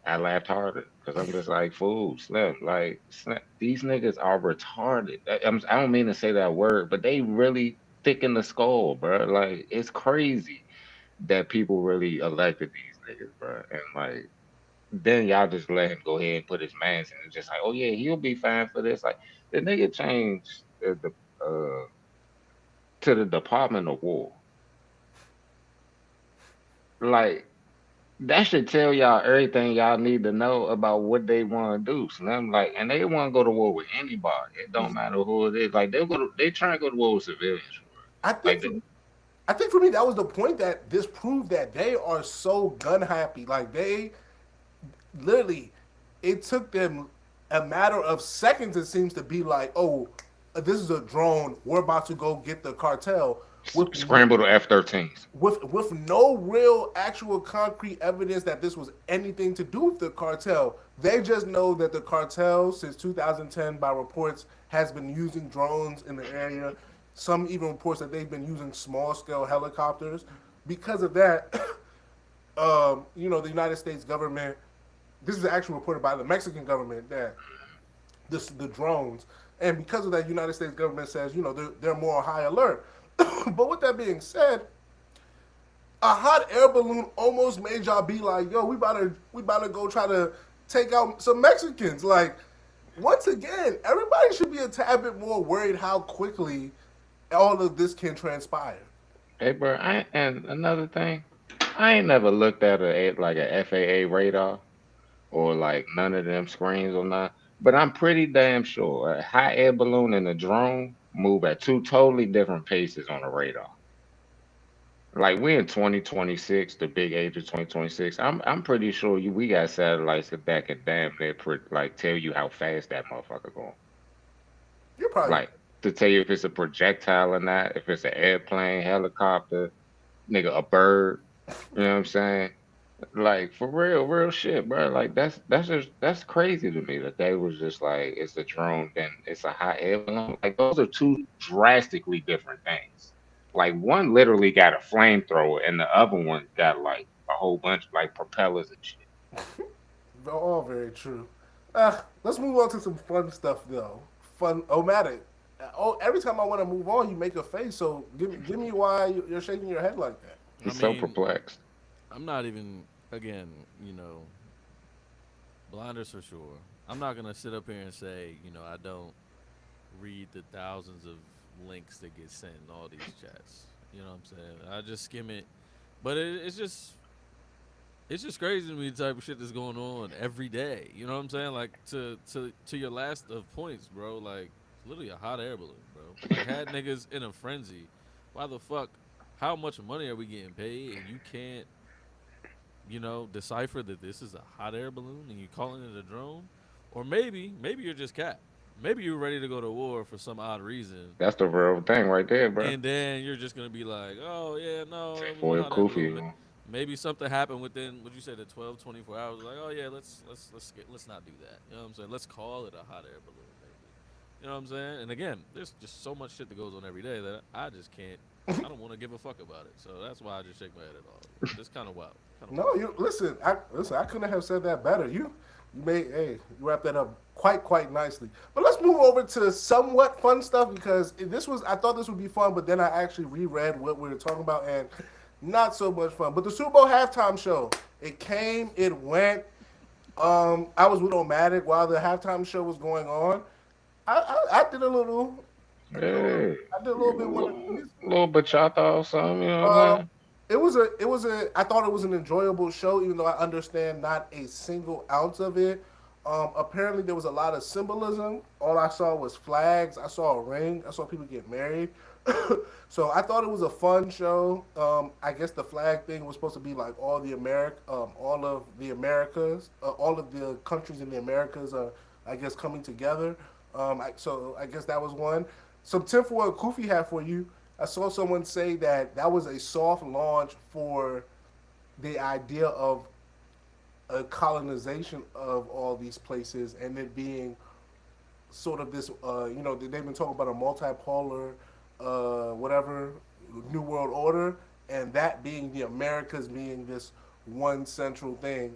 I laughed harder because I'm just like fool, Slim, like Slim, these niggas are retarded. I don't mean to say that word, but they really thick in the skull, bro. Like it's crazy that people really elected these niggas, bro, and like then y'all just let him go ahead and put his mans in. It's just like, oh yeah, he'll be fine for this. Like the nigga changed to the Department of War. Like that should tell y'all everything y'all need to know about what they want to do. So I'm like, and they want to go to war with anybody. It don't matter who it is. Like they try to go to war with civilians. I For real. think for I think for me that was the point that this proved that they are so gun happy. Like they literally, it took them a matter of seconds. It seems to be like, oh, this is a drone. We're about to go get the cartel with Scramble to F-13s. with no real actual concrete evidence that this was anything to do with the cartel. They just know that the cartel since 2010 by reports has been using drones in the area. Some even reports that they've been using small scale helicopters. Because of that, the United States government, this is actually reported by the Mexican government that the drones, and because of that, United States government says they're more on high alert. But with that being said, a hot air balloon almost made y'all be like, yo, we about to go try to take out some Mexicans. Like, once again, everybody should be a tad bit more worried how quickly all of this can transpire. Hey, bro, and another thing, I ain't never looked at like a FAA radar or like none of them screens or not. But I'm pretty damn sure a hot air balloon and a drone move at two totally different paces on the radar. Like we're in 2026, the big age of 2026. I'm pretty sure we got satellites that can damn near like tell you how fast that motherfucker going. You're probably Like to tell you if it's a projectile or not, if it's an airplane, helicopter, nigga, a bird. You know what I'm saying? Like for real, real shit, bro. Like that's crazy to me that they was just like it's a drone, then it's a hot air balloon. Like those are two drastically different things. Like one literally got a flamethrower, and the other one got like a whole bunch of like propellers and shit. all very true. Let's move on to some fun stuff though. Fun, Omatic. Oh, every time I want to move on, you make a face. So give me why you're shaking your head like that. I He's so mean, perplexed. I'm not even again, you know, blinders for sure. I'm not gonna sit up here and say, I don't read the thousands of links that get sent in all these chats. You know what I'm saying? I just skim it, but it's just crazy to me the type of shit that's going on every day. You know what I'm saying? Like to your last of points, bro. Like it's literally a hot air balloon, bro. Like had niggas in a frenzy. Why the fuck? How much money are we getting paid, and you can't, decipher that this is a hot air balloon, and you calling it a drone, or maybe you're just cat. Maybe you're ready to go to war for some odd reason, That's the real thing right there, bro. and then you're just gonna be like, oh yeah, no, it was a Foil hot air Kufi. balloon. Maybe something happened within what you said the 12, 24 hours. Like, oh yeah, let's not do that. You know what I'm saying? Let's call it a hot air balloon, maybe. You know what I'm saying? And again, there's just so much shit that goes on every day that I just can't. I don't want to give a fuck about it. So that's why I just shake my head at all. It's kind of wild. Kind of No, wild. you listen. I couldn't have said that better. You made you wrapped that up quite nicely. But let's move over to somewhat fun stuff because I thought this would be fun, but then I actually reread what we were talking about and not so much fun. But the Super Bowl halftime show, it came, it went. I was with Omatic while the halftime show was going on. I did a little. I did a little. Yeah, I did a little bit with the music. little bachata or something. You know what I'm Um, saying? it was a. I thought it was an enjoyable show, even though I understand not a single ounce of it. Apparently there was a lot of symbolism. All I saw was flags. I saw a ring. I saw people get married. So I thought it was a fun show. I guess the flag thing was supposed to be like all of the Americas, all of the countries in the Americas are, I guess, coming together. So I guess that was one. Some tinfoil Kofi had for you. I saw someone say that that was a soft launch for the idea of a colonization of all these places and it being sort of this, they've been talking about a multipolar, whatever, new world order, and that being the Americas being this one central thing.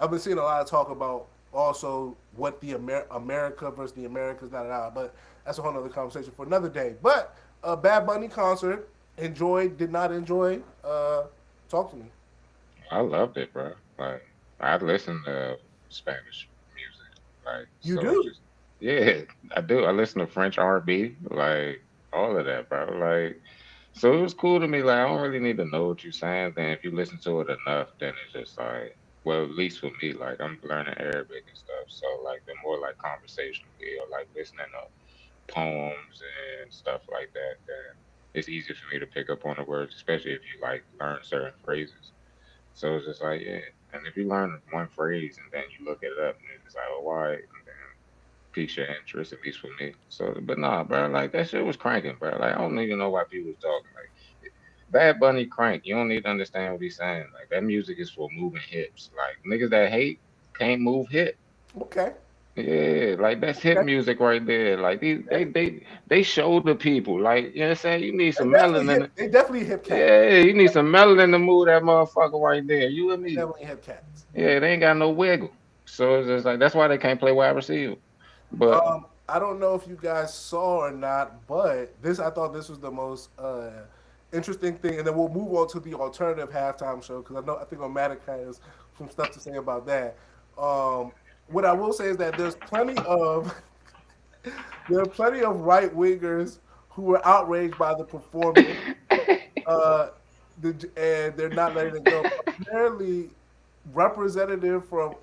I've been seeing a lot of talk about also what the America versus the Americas, but that's a whole other conversation for another day. But a Bad Bunny concert, enjoyed, did not enjoy. Talk to me. I loved it, bro. Like I listen to Spanish music, like You so. It's do? just yeah, I do. I listen to French R&B, like all of that, bro. Like so, it was cool to me. Like I don't really need to know what you're saying. Then if you listen to it enough, then it's just like, well, at least for me, like I'm learning Arabic and stuff. So like the more like conversationally or like listening to poems and stuff like that, then it's easier for me to pick up on the words, especially if you like learn certain phrases. So it's just like, yeah. And if you learn one phrase and then you look it up and it's like, oh, why? And then piques your interest, at least for me. So, but nah, bro, like that shit was cranking, bro. Like I don't even know why people was talking. Like Bad Bunny crank. You don't need to understand what he's saying. Like that music is for moving hips. Like niggas that hate can't move hip. Okay. Yeah, like that's hip Okay. music right there. Like these, they show the people. Like you know what I'm saying. You need some They definitely melanin. hip. They definitely hip cat. Yeah, you need some melanin to move that motherfucker right there. You with me? Definitely hip cats. Yeah, they ain't got no wiggle. So it's just like that's why they can't play wide receiver. But I don't know if you guys saw or not, but this I thought this was the most interesting thing, and then we'll move on to the alternative halftime show because I think Omatic has some stuff to say about that. What I will say is that there are plenty of right wingers who were outraged by the performance, uh, and they're not letting it go. Apparently, representative from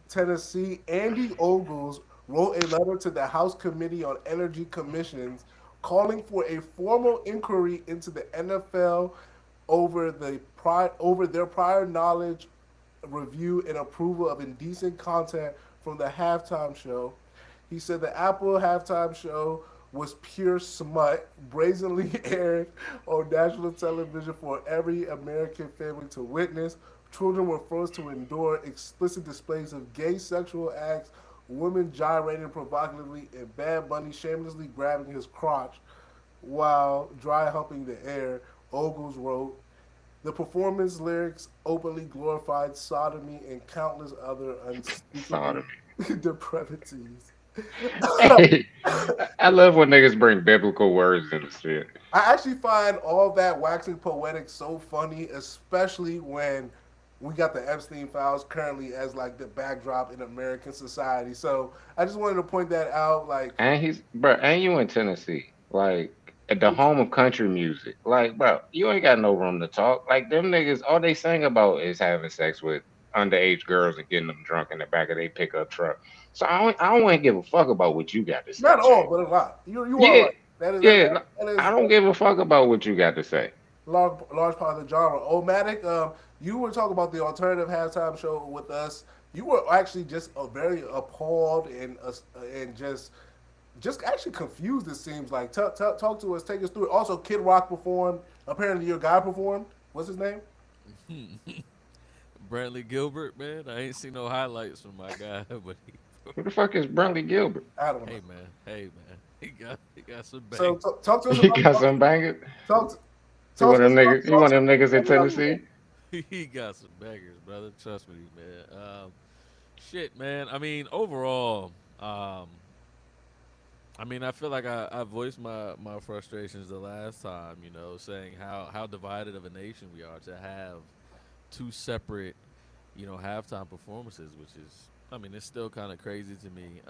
Tennessee, Andy Ogles, wrote a letter to the House Committee on Energy Commissions calling for a formal inquiry into the NFL over their prior knowledge, review, and approval of indecent content from the halftime show. He said the Apple halftime show was pure smut, brazenly aired on national television for every American family to witness. Children were forced to endure explicit displays of gay sexual acts, women gyrating provocatively, and Bad Bunny shamelessly grabbing his crotch while dry humping the air. Ogles wrote, the performance lyrics openly glorified sodomy and countless other unspeakable sorry. depravities. Hey, I love when niggas bring biblical words in the shit. I actually find all that waxing poetic so funny, especially when we got the Epstein files currently as like the backdrop in American society. So I just wanted to point that out. Like, And he's bro, and you in Tennessee, like at the home of country music. Like, bro, you ain't got no room to talk. Like them niggas, all they sing about is having sex with underage girls and getting them drunk in the back of their pickup truck. So I don't want to give a fuck about what you got to say, not Jay. all, but a lot. You are Yeah, right. That is yeah. that I is don't give a fuck about what you got to say. large part of the genre. Omatic, you were talking about the alternative halftime show with us. You were actually just very appalled and just actually confused. It seems like talk to us, take us through it. Also, Kid Rock performed. Apparently, your guy performed. What's his name? Brantley Gilbert, man. I ain't seen no highlights from my guy, but Who the fuck is Bradley Gilbert? I don't know. hey man, he got some So bang. talk to us He about got some bangers. talk He talk one to of us them about niggas. He one of them niggas in Tennessee. He got some bangers, brother. Trust me, man. Shit, man. I mean, overall, um, I mean, I feel like I voiced my frustrations the last time, saying how divided of a nation we are to have two separate, halftime performances, which is I mean, it's still kind of crazy to me.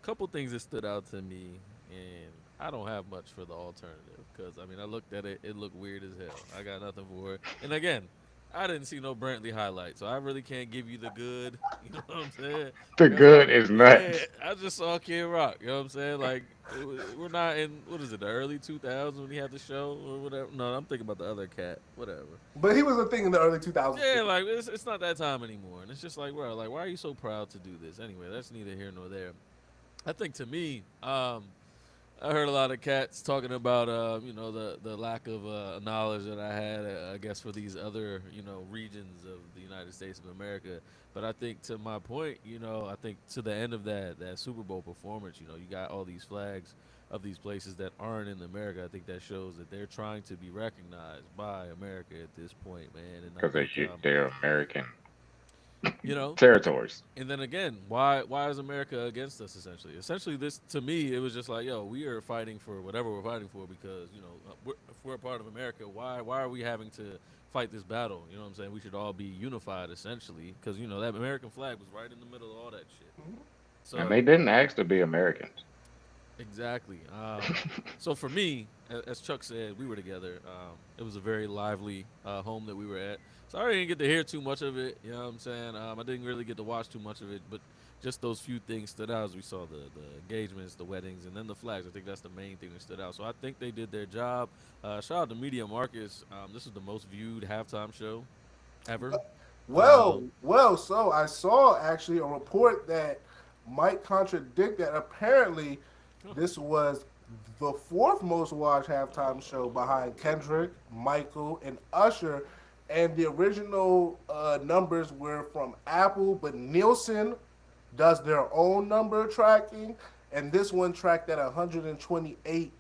Couple things that stood out to me, and I don't have much for the alternative because I mean, I looked at it; it looked weird as hell. I got nothing for it. And again, I didn't see no Brantley highlight, so I really can't give you the good. You know what I'm saying? The Because I, good is yeah, nuts. I just saw Kid Rock. You know what I'm saying? Like, we're not in what is it, the early 2000s when he had the show or whatever. No, I'm thinking about the other cat. Whatever. But he was a thing in the early 2000s Yeah, too. like it's not that time anymore, and it's just like, bro, like why are you so proud to do this? Anyway, that's neither here nor there. I think to me, I heard a lot of cats talking about, the lack of knowledge that I had, I guess, for these other, regions of the United States of America. But I think to my point, I think to the end of that Super Bowl performance, you got all these flags of these places that aren't in America. I think that shows that they're trying to be recognized by America at this point, man. And I Because think, they're American you know, territories. and then again, why is America against us essentially? Essentially, this to me, it was just like, yo, we are fighting for whatever we're fighting for because if we're a part of America, why are we having to fight this battle? You know what I'm saying? We should all be unified essentially because that American flag was right in the middle of all that shit. And So they didn't ask to be Americans. exactly. So for me, as Chuck said, we were together. It was a very lively home that we were at. So I didn't get to hear too much of it. You know what I'm saying? I didn't really get to watch too much of it, but just those few things stood out as we saw the engagements, the weddings, and then the flags. I think that's the main thing that stood out. So I think they did their job. Shout out to Media Marcus. This is the most viewed halftime show ever. Well, Um, so I saw actually a report that might contradict that. Apparently, this was the fourth most watched halftime show behind Kendrick, Michael, and Usher. And the original numbers were from Apple, but Nielsen does their own number tracking. And this one tracked at 128.2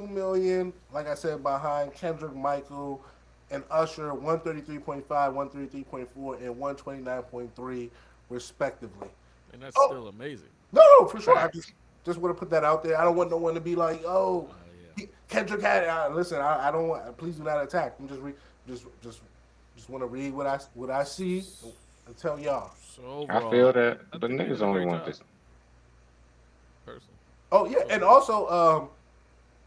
million. Like I said, behind Kendrick, Michael, and Usher, 133.5, 133.4, and 129.3, respectively. and that's Oh, still amazing. no, no, for sure. I Facts. just want to put that out there. I don't want no one to be like, oh, Yeah. Kendrick had. Listen, I don't want. Please do not attack. I'm just want to read what I see and tell y'all. So I feel overall, that, I but think they niggas did a only great want job, this. personally. Oh yeah, So and also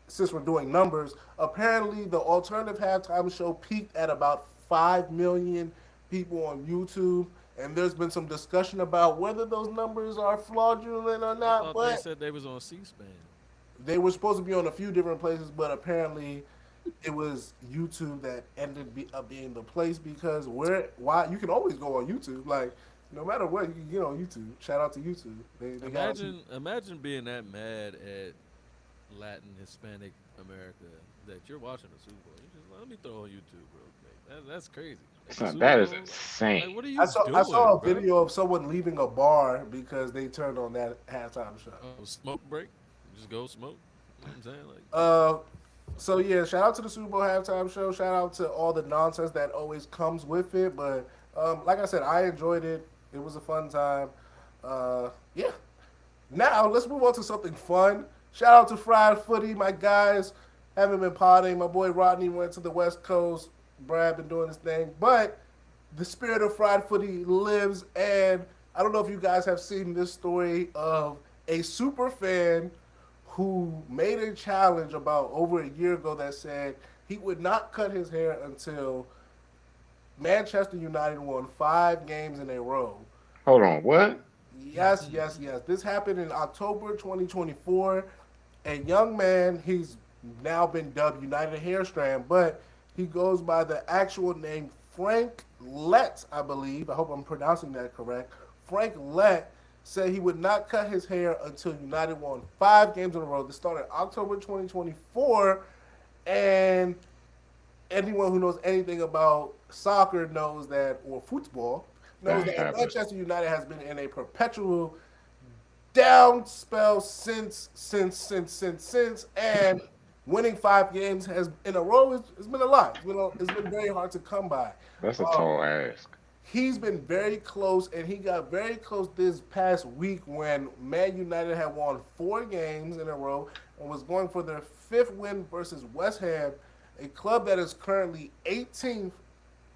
since we're doing numbers, apparently the alternative halftime show peaked at about 5 million people on YouTube, and there's been some discussion about whether those numbers are fraudulent or I not. thought they But said they was on C-SPAN. they were supposed to be on a few different places, but apparently it was YouTube that up being the place because why you can always go on YouTube, like no matter what you can get on YouTube. Shout out to YouTube. They got us. Imagine being that mad at Latin Hispanic America that you're watching the Super Bowl. You just let me throw on YouTube real quick. That's crazy. It's the Super That is Bowl. Like, insane. what are you I saw doing, a bro? video of someone leaving a bar because they turned on that halftime show. Smoke break. Just go smoke. You know what I'm saying? Like, Uh, so yeah, shout out to the Super Bowl halftime show. Shout out to all the nonsense that always comes with it. But like I said, I enjoyed it. It was a fun time. Yeah. Now let's move on to something fun. Shout out to Fried Footy, my guys. Haven't been potting. My boy Rodney went to the West Coast. Brad been doing his thing, but the spirit of Fried Footy lives. And I don't know if you guys have seen this story of a super fan who made a challenge about over a year ago that said he would not cut his hair until Manchester United won 5 games in a row. Hold on, what? Yes, yes, yes. This happened in October 2024. A young man, he's now been dubbed United Hairstrand, but he goes by the actual name Frank Lett, I believe. I hope I'm pronouncing that correct. Frank Lett said he would not cut his hair until United won 5 games in a row. This started October 2024, and anyone who knows anything about soccer knows that, or football, knows That that happened. Manchester United has been in a perpetual down spell since, and winning 5 games has in a row has been a lot. It's been very hard to come by. That's a Um, tall ask. he's been very close, and he got very close this past week when Man United had won 4 games in a row and was going for their fifth win versus West Ham, a club that is currently 18th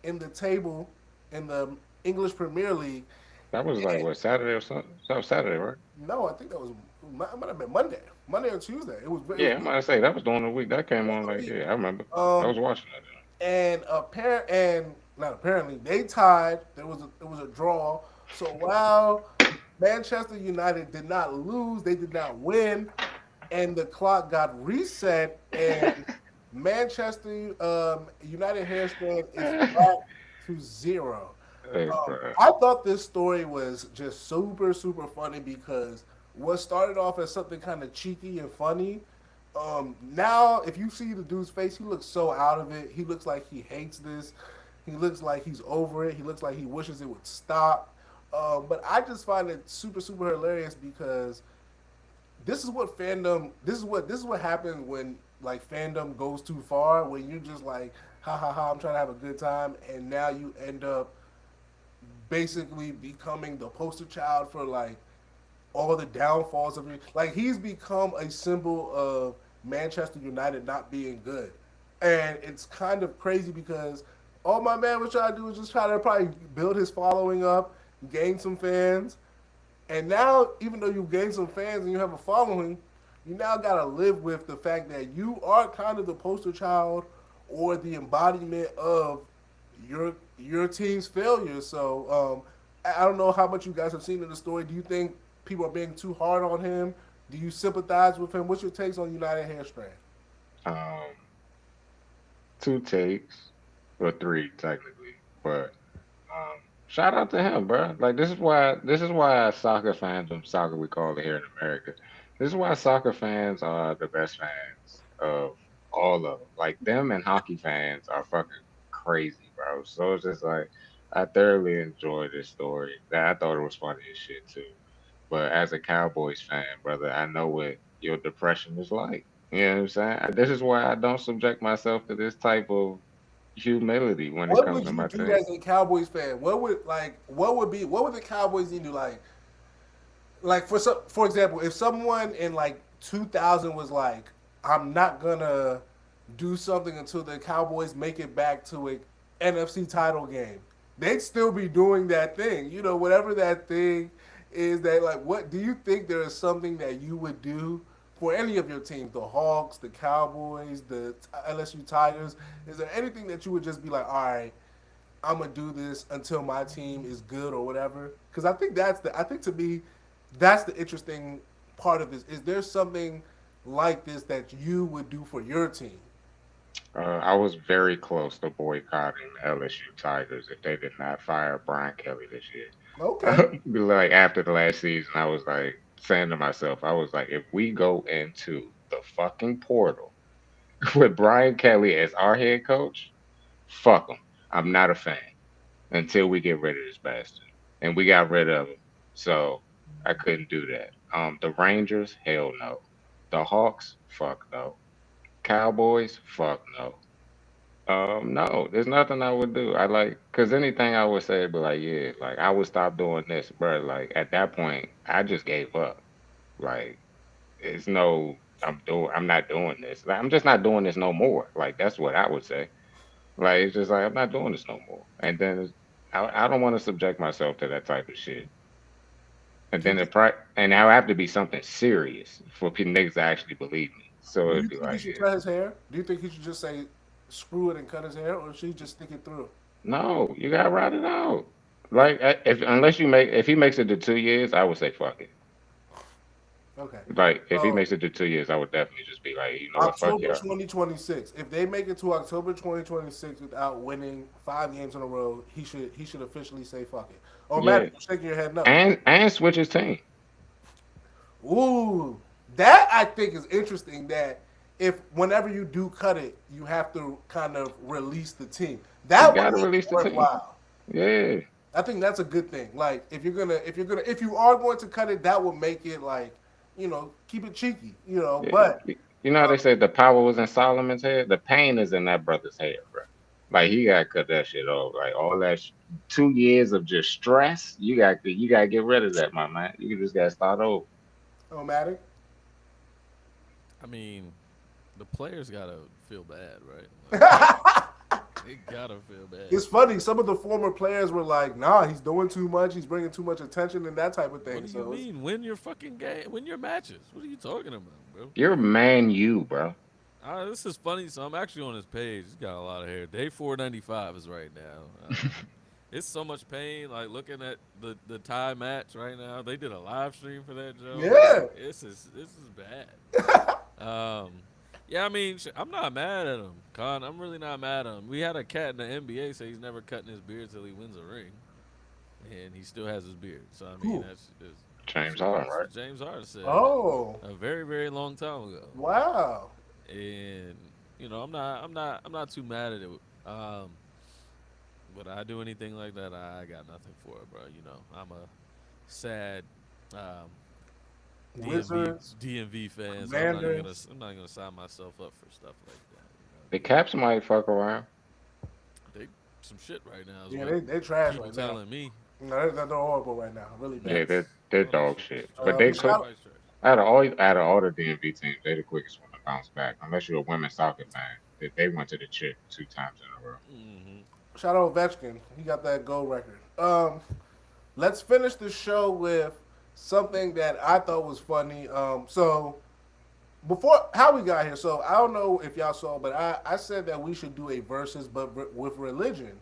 in the table in the English Premier League. That was like what, Saturday or something? That was Saturday, right? No, I think that was it might have been Monday, Monday or Tuesday. It was Yeah, I might say that was during the week. That came on like, week. yeah, I remember. I was Um, watching that. and apparent and not apparently they tied. There was a draw. So while Manchester United did not lose, they did not win, and the clock got reset, and Manchester United hairstand is back to zero. Hey, bro. I thought this story was just super, super funny because what started off as something kind of cheeky and funny, now if you see the dude's face, he looks so out of it. He looks like he hates this. He looks like he's over it. He looks like he wishes it would stop. But I just find it super, super hilarious because this is what happens when like fandom goes too far. When you're just like, ha ha ha, I'm trying to have a good time, and now you end up basically becoming the poster child for like all the downfalls of it. Like he's become a symbol of Manchester United not being good, and it's kind of crazy because all my man was trying to do was just try to probably build his following up, gain some fans, and now even though you gain some fans and you have a following, you now got to live with the fact that you are kind of the poster child or the embodiment of your team's failure. So I don't know how much you guys have seen in the story. Do you think people are being too hard on him? Do you sympathize with him? What's your takes on United Hairstrand? Um, two takes, or three technically, but shout out to him, bro. Like this is why soccer fandom, soccer we call it here in America. This is why soccer fans are the best fans of all of them. Like them and hockey fans are fucking crazy, bro. So it's just like I thoroughly enjoy this story. I thought it was funny as shit too. But as a Cowboys fan, brother, I know what your depression is like. You know what I'm saying? This is why I don't subject myself to this type of humility when it What comes would to you my do team. as a Cowboys fan? What would the Cowboys need to do? Like for example, if someone in like 2000 was like, I'm not gonna do something until the Cowboys make it back to a NFC title game, they'd still be doing that thing. Whatever that thing is. That like, what do you think there is something that you would do for any of your teams, the Hawks, the Cowboys, the LSU Tigers? Is there anything that you would just be like, all right, I'm gonna do this until my team is good or whatever? Because I think to me that's the interesting part of this. Is there something like this that you would do for your team? I was very close to boycotting the LSU Tigers if they did not fire Brian Kelly this year. Okay. Like after the last season, I was like saying to myself, I was like, if we go into the fucking portal with Brian Kelly as our head coach, fuck him. I'm not a fan until we get rid of this bastard. And we got rid of him. So I couldn't do that. The Rangers, hell no. The Hawks, fuck no. Cowboys, fuck no. No, there's nothing I would do. I like, cause anything I would say, but like, yeah, like I would stop doing this, bro. Like at that point, I just gave up. Like, it's no, I'm not doing this. Like, I'm just not doing this no more. Like that's what I would say. Like it's just like I'm not doing this no more. And then I don't want to subject myself to that type of shit. And Do you then think, and now I have to be something serious for niggas to actually believe me. So do it'd you be think he like, should yeah. cut his hair? Do you think he should just say screw it and cut his hair, or should he just stick it through? No, you gotta ride it out. Like if unless you make if he makes it to 2 years, I would say fuck it. Okay. Like if he So makes it to 2 years, I would definitely just be like, you know what, fuck October y'all. 2026. If they make it to October 2026 without winning 5 games in a row, he should officially say fuck it. Oh, Matt, Yeah, you're shaking your head no. and switch his team. Ooh, that I think is interesting. That if whenever you do cut it, you have to kind of release the team. You That would gotta make it release the team. worthwhile. Yeah, I think that's a good thing. Like if you are going to cut it, that will make it like keep it cheeky. yeah. But You know how they said the power was in Solomon's head. The pain is in that brother's head, bro. Like he gotta cut that shit off. Like all that 2 years of just stress, you gotta get rid of that, my man. You just gotta start over. Omatic. I mean, the players gotta feel bad, right? Like They gotta feel bad. It's funny. Some of the former players were like, "Nah, he's doing too much. He's bringing too much attention and that type of thing." What do you mean? Win your fucking game. Win your matches. What are you talking about, bro? You're Man U, bro. This is funny. So I'm actually on his page. He's got a lot of hair. Day 495 is right now. It's so much pain. Like looking at the tie match right now. They did a live stream for that, Joe. Yeah. This is bad. Yeah, I mean, I'm not mad at him, Con. I'm really not mad at him. We had a cat in the NBA say he's never cutting his beard till he wins a ring, and he still has his beard. So I mean, Who? that's James Harden, what right? James Harden said Oh, a very, very long time ago. wow. And I'm not too mad at it. Would I do anything like that? I got nothing for it, bro. You know, I'm a sad Wizards, DMV fan, so Commanders. I'm not gonna sign myself up for stuff like that. The Caps might fuck around. They some shit right now. Is Yeah, what they trash people right now. telling me. No, they're horrible right now. Really Yeah, bad. they're dog shit. But they could shout- out of all the DMV teams, they're the quickest one to bounce back. Unless you're a women's soccer fan, they went to the chip 2 times in a row. Shout out Ovechkin. He got that gold record. Let's finish the show with something that I thought was funny. So before how we got here, so I don't know if y'all saw, but I said that we should do a versus, but with religion.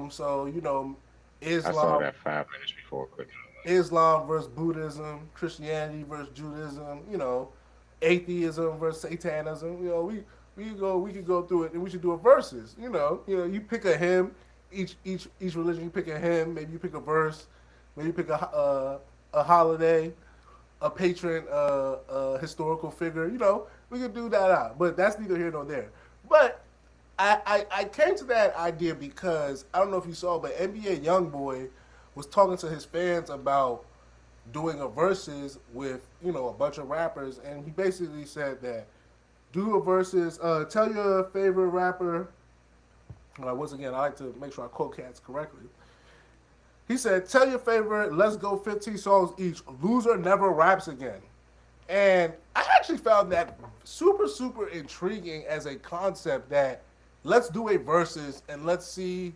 So you know, I saw Islam, that 5 minutes before clicking on Islam versus Buddhism, Christianity versus Judaism. You know, atheism versus Satanism. You know, we could go through it, and we should do a versus. You know, you pick a hymn. Each religion, you pick a hymn. Maybe you pick a verse. Maybe you pick a holiday, a patron, historical figure. You know, we could do that out. But that's neither here nor there. But I came to that idea because I don't know if you saw, but NBA YoungBoy was talking to his fans about doing a versus with a bunch of rappers, and he basically said that do a versus. Tell your favorite rapper. Once again, I like to make sure I quote cats correctly. He said, "Tell your favorite. Let's go 15 songs each. Loser never raps again." And I actually found that super, super intriguing as a concept that let's do a versus and let's see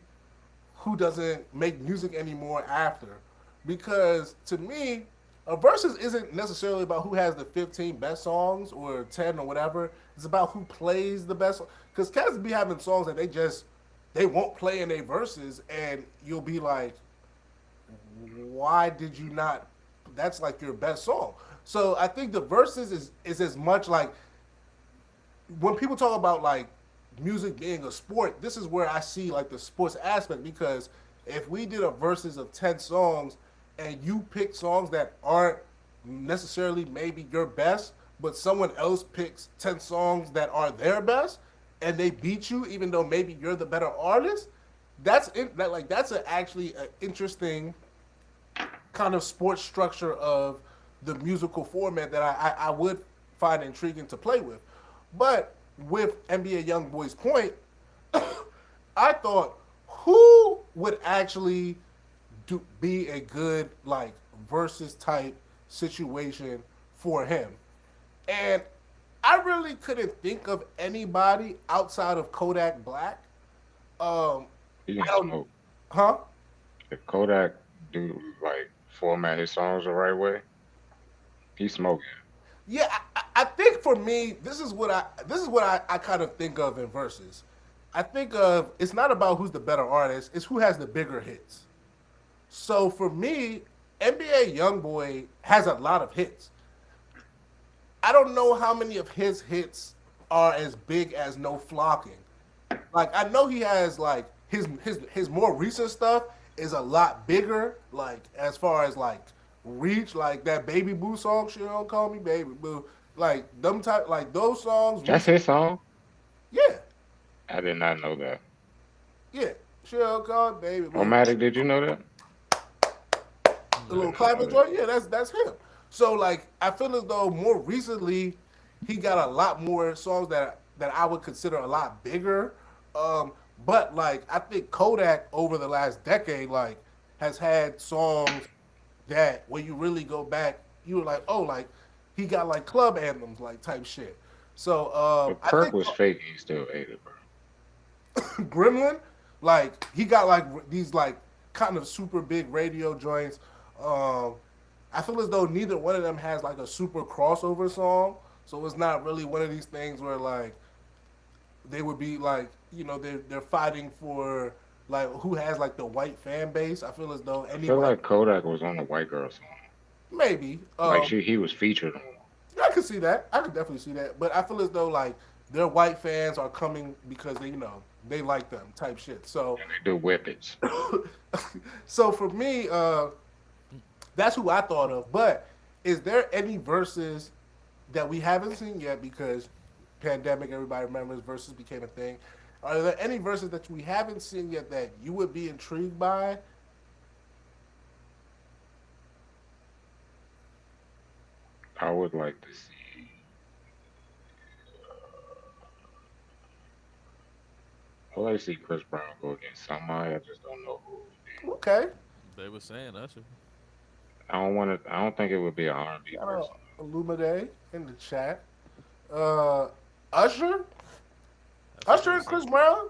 who doesn't make music anymore after. Because to me, a versus isn't necessarily about who has the 15 best songs or 10 or whatever. It's about who plays the best. Because cats be having songs that they won't play in their verses, and you'll be like, why did you not? That's like your best song. So I think the verses is as much like when people talk about like music being a sport, this is where I see like the sports aspect, because if we did a verses of 10 songs and you pick songs that aren't necessarily maybe your best, but someone else picks 10 songs that are their best and they beat you even though maybe you're the better artist, that's actually an interesting kind of sports structure of the musical format that I would find intriguing to play with. But with NBA YoungBoy's point, I thought who would actually be a good like versus type situation for him, and I really couldn't think of anybody outside of Kodak Black. He I can don't- smoke. Huh? If Kodak do like format his songs the right way, he's smoking. Yeah, I think for me, this is what I kind of think of in verses. I think of it's not about who's the better artist, it's who has the bigger hits. So for me, NBA YoungBoy has a lot of hits. I don't know how many of his hits are as big as No Flocking. Like I know he has like his more recent stuff is a lot bigger, like as far as like reach, like that Baby Boo song, she don't call me Baby Boo. Like them type like those songs. That's his song. Yeah. I did not know that. Yeah. She don't call me Baby Boo. Omatic, did you know that? The little clapping joint, yeah, that's him. So like I feel as though more recently he got a lot more songs that I would consider a lot bigger. But like I think Kodak over the last decade like has had songs that when you really go back, you were like, oh, like he got like club anthems like type shit. So If I Kirk think was fake, he still ate it, bro. Gremlin, like he got like these like kind of super big radio joints. Um, I feel as though neither one of them has like a super crossover song, so it's not really one of these things where like they would be like they're fighting for like who has like the white fan base. I feel as though I feel anybody like Kodak was on the white girl song. maybe Like he was featured on. I could see that. I could definitely see that. But I feel as though like their white fans are coming because they like them type shit. So And they do whippets. so for me, that's who I thought of. But is there any verses that we haven't seen yet because pandemic, everybody remembers verses became a thing. Are there any verses that we haven't seen yet that you would be intrigued by? I would like to see. I would like to see Chris Brown go against somebody. I just don't know who it would be. Okay. They were saying Usher. I don't want to. I don't think it would be an R&B Got person. Illumide in the chat. Uh, Usher? That's what Usher they and said. Chris Brown?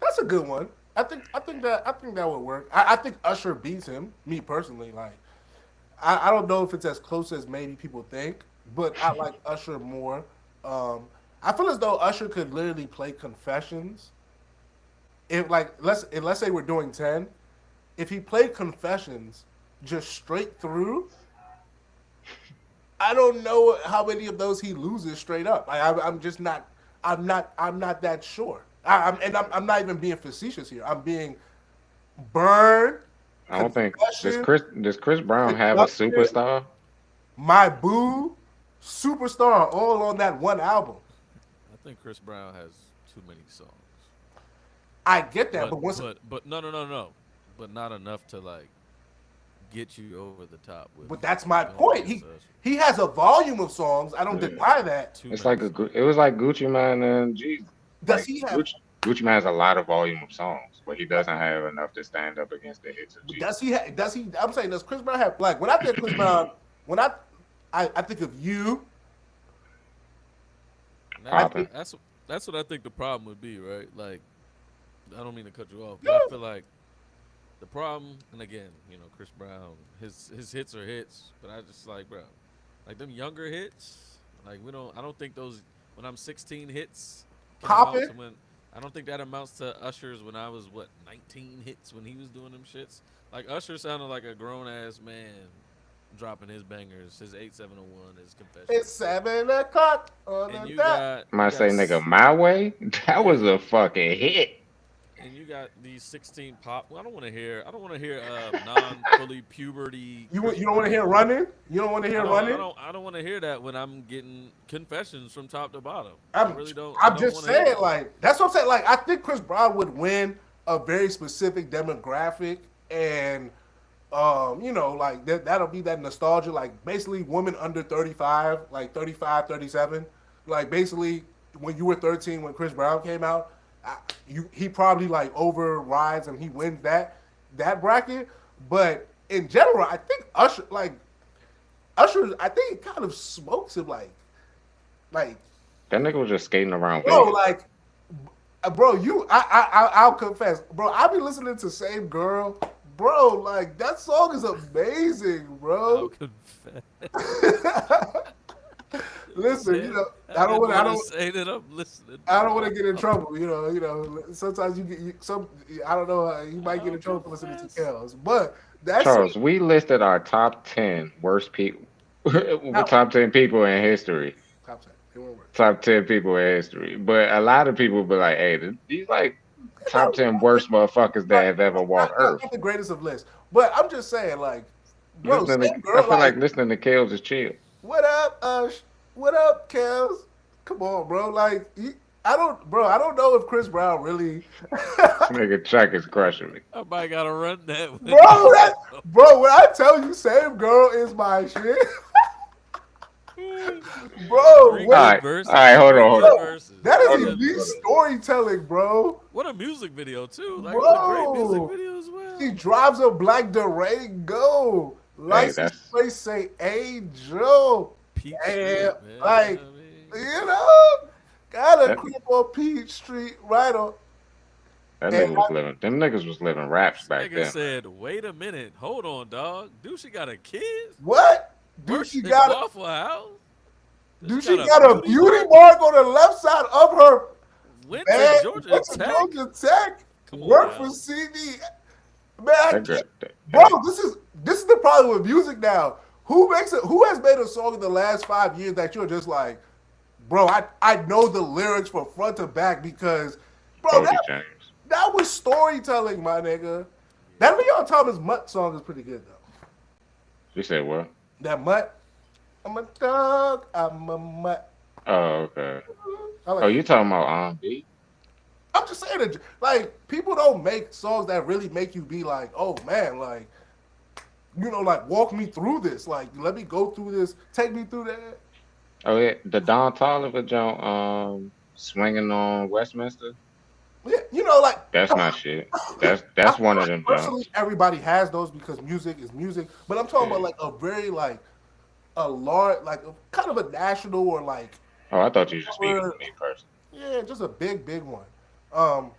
That's a good one. I think that would work. I think Usher beats him. Me personally, like I don't know if it's as close as maybe people think, but I like Usher more. Um, I feel as though Usher could literally play Confessions. If like let's say we're doing 10, if he played Confessions just straight through, I don't know how many of those he loses straight up. I'm just not. I'm not that sure. I'm not even being facetious here. I'm being Burn, I don't think Confession, does Chris Brown have a Seduction, superstar? My Boo, Superstar, all on that one album. I think Chris Brown has too many songs. I get that, But but once but but no. But not enough to like get you over the top with but that's my going point. against He Usher. he has a volume of songs. I don't Yeah. deny that. Too It's many like songs. it was like Gucci Mane and Jesus. Does Like he have? Gucci Mane has a lot of volume of songs, but he doesn't have enough to stand up against the hits of Jesus. Does he? Does he? I'm saying, does Chris Brown have like when I think of Chris Brown, when I think of you, And I Popping. think that's what I think the problem would be, right? Like I don't mean to cut you off, but I no. feel like the problem, and again, Chris Brown, his hits are hits, but I just like, bro, like them younger hits, like we don't, I don't think those when I'm 16 hits can amount Popping. to when I don't think that amounts to Usher's when I was what 19 hits when he was doing them shits. Like Usher sounded like a grown ass man dropping his bangers, his 8701, his It's confessions, 7 o'clock on and the you dot. got you Might got say nigga my way. That yeah, was a fucking hit. and you got these 16 pop. Well, I don't want to hear non fully puberty Chris You don't want to hear Brown. running. You don't want to hear running. I don't want to hear that when I'm getting confessions from top to bottom. I I'm really don't. I I'm don't just want to hear saying that. like that's what I'm saying. Like I think Chris Brown would win a very specific demographic and like that'll be that nostalgia, like basically women under 35, like 35, 37. Like basically when you were 13 when Chris Brown came out, he probably like overrides and he wins that bracket. But in general, I think Usher, I think it kind of smokes him like That nigga was just skating around bro, Vegas. like bro, I'll confess, bro. I be listening to Same Girl, bro. Like that song is amazing, I'll bro. confess. Listen, Man, I I don't didn't want to, want to say that I'm listening, I don't bro. want to get in trouble. Sometimes you get some. I don't know. You might get I'll in trouble for listening to confess. Kels, but that song, Charles, we listed our top 10 worst people, that top 10 people in history. top 10. It won't work. Top 10 people in history. But a lot of people be like, hey, these like top No, 10 worst motherfuckers that not, have ever walked Earth. not the greatest of lists, but I'm just saying, like, bro, Listening Same I Girl, feel like, like listening to Kales is chill. what up, what up, Kels? Come on, bro. Like, I don't know if Chris Brown really, This nigga Chuck is crushing me. I might gotta run that with bro. you. Bro, when I tell you, Same Girl is my shit, bro. Three All good right, verses. all right, hold Three on, hold good on. Bro, verses. that Three is Hold good elite verses. storytelling, bro. What a music video too. Like it was a great music Bro, video as she well. drives a black Durango. Hey, License that's plate say Angel. Peak And Street, man. You like, know what I mean? you know, Got a That crib on Peach Street, right on. that And nigga was living. Them niggas was living raps This back nigga then, man. said, "Wait a minute, hold on, dog. Dude, she got a kid? what? Dude, Works she at got a Waffle House? Does she dude, she got a got a beauty beauty mark? mark on the left side of her Went to bag. Georgia Went to Tech? Georgia Tech. Come on Worked for now. CD. Man, I That girl, can't. Bro, hey, this is the problem with music now. Who makes it? Who has made a song in the last 5 years that you're just like, bro? I know the lyrics from front to back because, bro, Bodie James. that was storytelling, my nigga. That Leon Thomas Mutt song is pretty good though. You said what? That Mutt, I'm a dog, I'm a Mutt. Oh, okay. I Oh, like. you talking about R&B? I'm just saying that, like, people don't make songs that really make you be like, oh man, like, like, walk me through this, like, let me go through this, take me through that. Oh yeah, the Don Toliver joint, swinging on Westminster. Yeah, like, That's not shit. That's one of them personally, joints. everybody has those because music is music. But I'm talking about Yeah. like a very like a large, like a, kind of a national or like, Oh, I thought you were just speaking or, to me personally. yeah, just a big one. Um,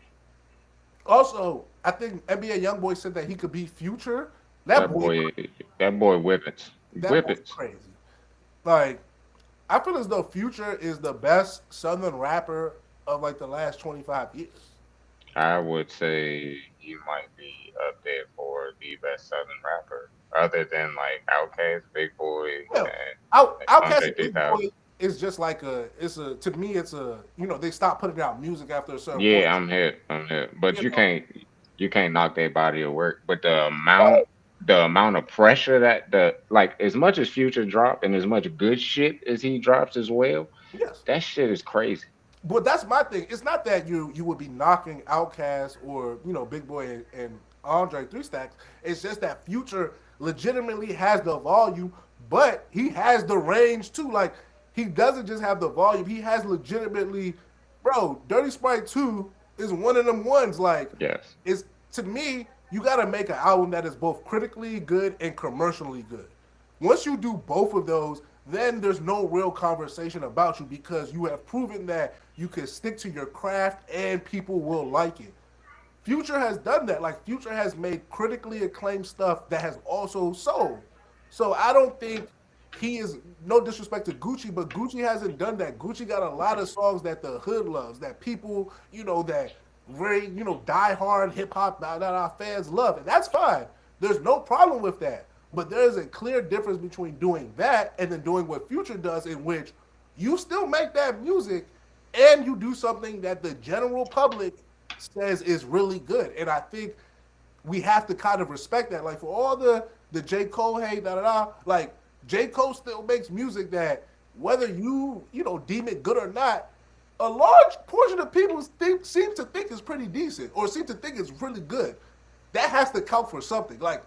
Also, I think NBA YoungBoy said that he could be Future. That That boy, boy, that boy Whippets, that boy's Whippets. crazy. Like, I feel as though Future is the best Southern rapper of like the last 25 years. I would say he might be up there for the best Southern rapper, other than like Outkast, Big Boy, Yeah, and Outkast Andre and Big 3000. Boy is just like to me it's a they stopped putting out music after a certain point. Yeah, I'm here. I'm here. But You you can't knock their body of work. But the amount of pressure that the like as much as Future dropped and as much good shit as he drops as well, yes, that shit is crazy. but that's my thing. It's not that you would be knocking Outkast or Big Boy and Andre Three Stacks. It's just that Future legitimately has the volume, but he has the range too. Like he doesn't just have the volume; he has legitimately, bro. Dirty Sprite 2 is one of them ones. Like Yes. it's to me, you got to make an album that is both critically good and commercially good. Once you do both of those, then there's no real conversation about you because you have proven that you can stick to your craft and people will like it. Future has done that. Like Future has made critically acclaimed stuff that has also sold. So I don't think he is no disrespect to Gucci, but Gucci hasn't done that. Gucci got a lot of songs that the hood loves, that people, that very, die hard hip hop that our fans love. And that's fine. There's no problem with that. But there's a clear difference between doing that and then doing what Future does, in which you still make that music and you do something that the general public says is really good. And I think we have to kind of respect that. Like for all the J. Cole hate, like J. Cole still makes music that whether you deem it good or not, a large portion of people seem to think is pretty decent or seem to think it's really good. That has to count for something. Like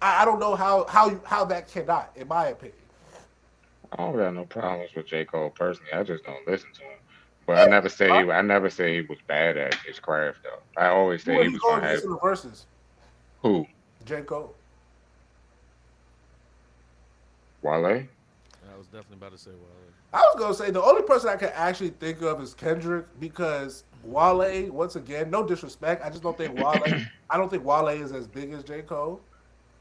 I don't know how that cannot, in my opinion. I don't got no problems with J. Cole personally. I just don't listen to him. But I Yeah, never say I never say he was bad at his craft though. I always who say are he you was going gonna against have in the verses? who? J. Cole. Wale? I was definitely about to say Wale. I was gonna say the only person I can actually think of is Kendrick because Wale, once again, no disrespect, I just don't think Wale. I don't think Wale is as big as J. Cole.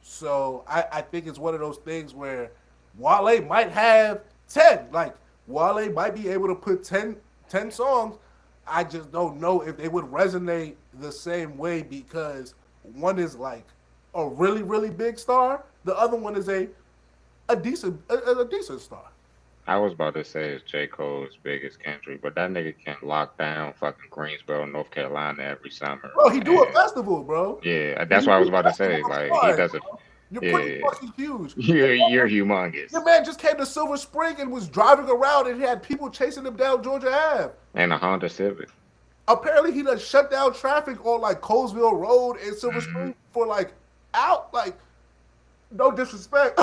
So I think it's one of those things where Wale might have 10. Like Wale might be able to put ten songs. I just don't know if they would resonate the same way because one is like a really, really big star. The other one is a decent star. I was about to say it's J. Cole as big as Kendrick, but that nigga can lock down fucking Greensboro, North Carolina every summer. Bro, he do a And festival, bro. yeah, If that's you what I was do about to say. festivals, Like he fine, does it. bro. You're pretty Yeah, fucking huge. you're humongous. Your man just came to Silver Spring and was driving around and he had people chasing him down Georgia Ave. And a Honda Civic. Apparently he done shut down traffic on like Colesville Road and Silver Hmm. Spring for like out like no disrespect.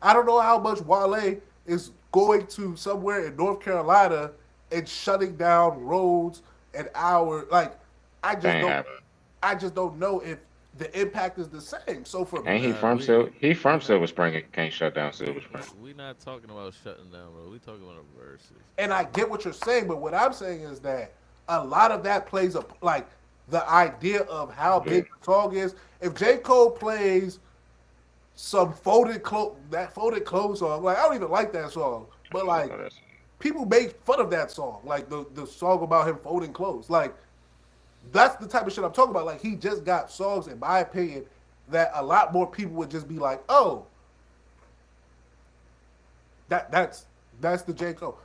I don't know how much Wale is going to somewhere in North Carolina and shutting down roads an hour. Like I That just ain't don't happening. I just don't know if the impact is the same. So for And he me, Nah, from Sil he we from not Silver Spring and can't shut down Silver Spring. we not talking about shutting down, bro. We talking about a versus. and I get what you're saying, but what I'm saying is that a lot of that plays a like the idea of how Yeah. big the song is. If J. Cole plays some folded clothes song, like I don't even like that song, but like Oh, that's people make fun of that song, like the song about him folding clothes. Like that's the type of shit I'm talking about. Like he just got songs, in my opinion, that a lot more people would just be like, oh, that's the J. Cole.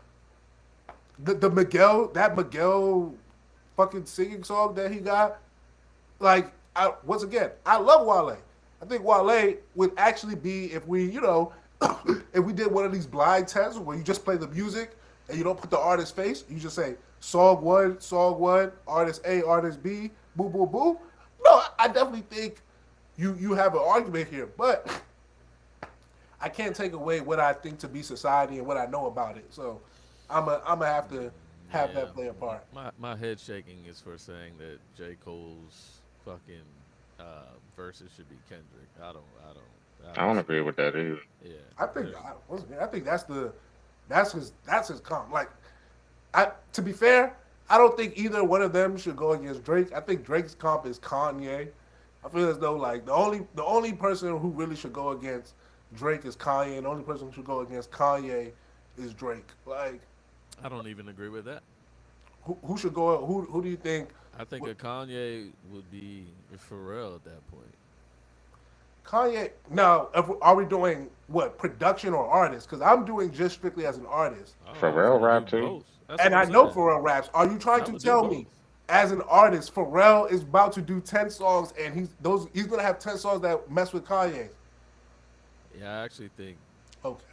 The Miguel fucking singing song that he got. Like once again, I love Wale. I think Wale would actually be if we, if we did one of these blind tests where you just play the music and you don't put the artist's face, you just say song one, artist A, artist B, boo boo boo. No, I definitely think you have an argument here, but I can't take away what I think to be society and what I know about it. So I'm gonna have to have Yeah, that play a part. my head shaking is for saying that J. Cole's fucking verses should be Kendrick. I I don't just agree with that either. yeah. I think there's- I think that's his comp. Like to be fair, I don't think either one of them should go against Drake. I think Drake's comp is Kanye. I feel as though like the only person who really should go against Drake is Kanye, and the only person who should go against Kanye is Drake. Like I don't even agree with that. who should go? Who do you think? I think a Kanye would be Pharrell at that point. Kanye. Now, are we doing what production or artist? Because I'm doing just strictly as an artist, I don't know if Pharrell I'm gonna rap do too. both. That's and what I I'm know saying. Pharrell raps. Are you trying I to would do tell both. me, as an artist, Pharrell is about to do 10 songs, and he's gonna have 10 songs that mess with Kanye? Yeah, Okay,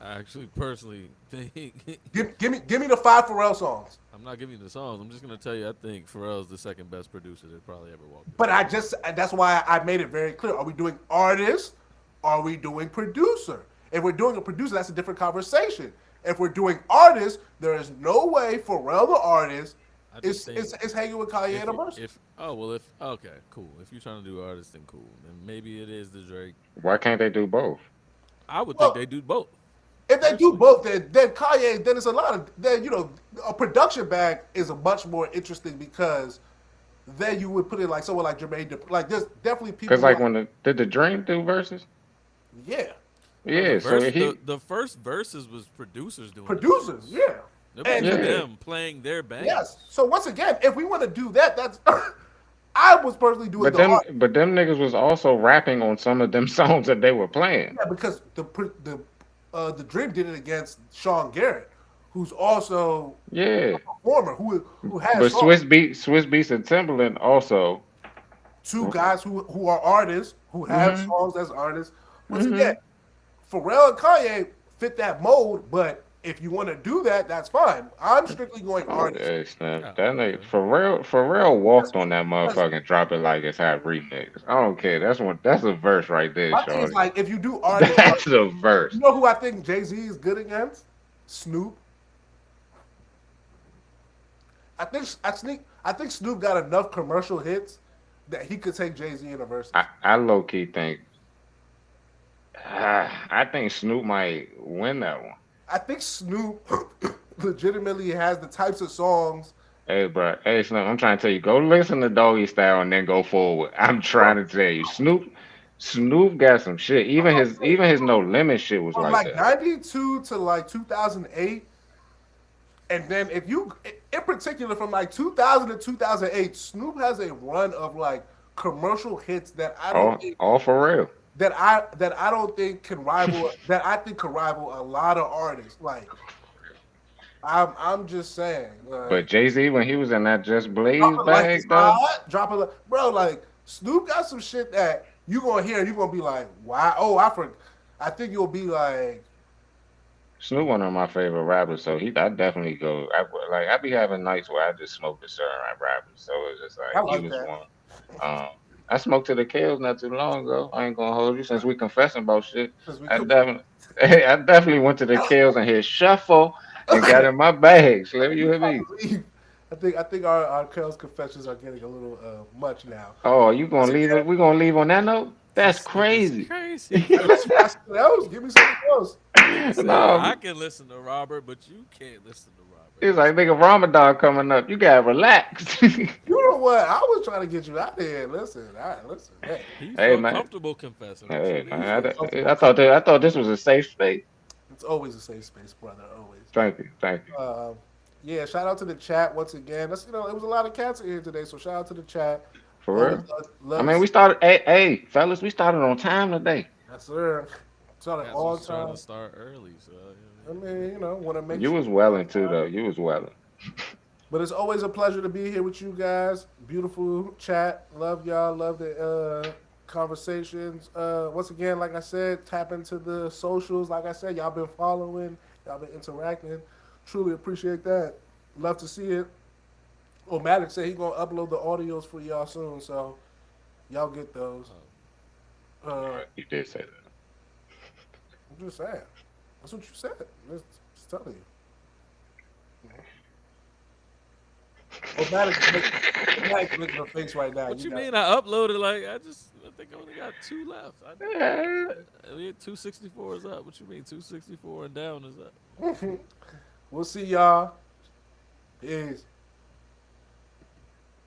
I actually personally think give me the 5 Pharrell songs. I'm not giving you the songs. I'm just gonna tell you I think Pharrell's the second best producer that probably ever walked. But that's why I made it very clear. Are we doing artist? Are we doing producer? If we're doing a producer, that's a different conversation. If we're doing artist, there is no way Pharrell the artist I just is hanging with Kanye and a verse. if oh well if okay cool if you're trying to do artists then cool then maybe it is the Drake. Why can't they do both? I would Well, think they do both. If they do Personally. both, then Kanye, then it's a lot of then a production bag is a much more interesting because then you would put it like someone like Jermaine like there's definitely people Cause like who are- did the Dream do verses? yeah No, Yeah, so he the first verses was producers doing the producers verses. yeah. It was And- Yeah. them playing their bangers. Yes. So once again, if we want to do that, that's I was personally doing but them niggas was also rapping on some of them songs that they were playing. yeah, because the Dream did it against Sean Garrett, who's also Yeah. a performer who has But songs. Swiss Beats and Timberland also. Two guys who are artists who have Mhm. songs as artists. Once Mhm. again, Pharrell and Kanye fit that mold, but if you want to do that, that's fine. I'm strictly going Oh, artist. yeah, snap. Yeah. That nigga Pharrell walked on that motherfucking drop it like it's hot remix. I don't care. That's a verse right there, My thing is shorty. like if you do artists, That's a verse. you know who I think Jay-Z is good against? Snoop. I think Snoop got enough commercial hits that he could take Jay-Z in a verse. I low key think I think Snoop might win that one. I think Snoop legitimately has the types of songs. Hey, bro. Hey, Snoop. I'm trying to tell you, go listen to Doggy Style and then go forward. I'm trying to tell you, Snoop got some shit. Even his No Limit shit was From like like that. 92 to like 2008. And then if you, in particular from like 2000 to 2008, Snoop has a run of like commercial hits that I don't think All for real. that I don't think can rival that I think can rival a lot of artists. Like I'm just saying. But Jay-Z, when he was in that Just Blaze Like bag, it's though, hot, bro. Like Snoop got some shit that you gonna hear and you gonna be like, wow. Oh, I think you'll be like, Snoop one of my favorite rappers, so I definitely go. I be having nights where I just smoke to certain rappers, so it's just I like like he was that. one. I smoked to the Kills not too long ago. I ain't gonna hold you since we confessing about shit. 'cause we I could- definitely, I definitely went to the Kills and hit shuffle and got in my bag. Slim, you hear me? I think our Kel's confessions are getting a little much now. Oh, you gonna Once leave again, it? We gonna leave on that note? That's This nigga's crazy. crazy. unless you got something else, give me something else. Nigga said I No, can listen to Robert, but you can't listen to Robert. it's That's like nigga Ramadan coming up. You gotta relax. You know what? I was trying to get you out there. Listen, listen. Hey, he Hey felt man, comfortable confessing. What you hey you mean? man. feel I comfortable. thought I thought this was a safe space. It's always a safe space, brother. Always. Thank you, thank you. Uh, yeah, shout out to the chat once again. That's it was a lot of cats in here today, so shout out to the chat. For Always real. I love to mean, we see. started. Hey, fellas, we started on time today. Yes, sir. Started Cats all was trying to time. start early, so I mean, want to make You sure. was welling too, though. You was welling. But it's always a pleasure to be here with you guys. Beautiful chat. Love y'all. Love the conversations. Once again, like I said, tap into the socials. Like I said, y'all been following. Y'all been interacting. Truly appreciate that. Love to see it. Oh, Maddox said he gonna upload the audios for y'all soon, so y'all get those. You did say that. I'm just saying. That's what you said. Just telling you. Oh, Maddox making a face right now. what you got mean? I uploaded I think I only got 2 left. We had 264 is up. What you mean 264 and down is up? We'll see y'all. Peace.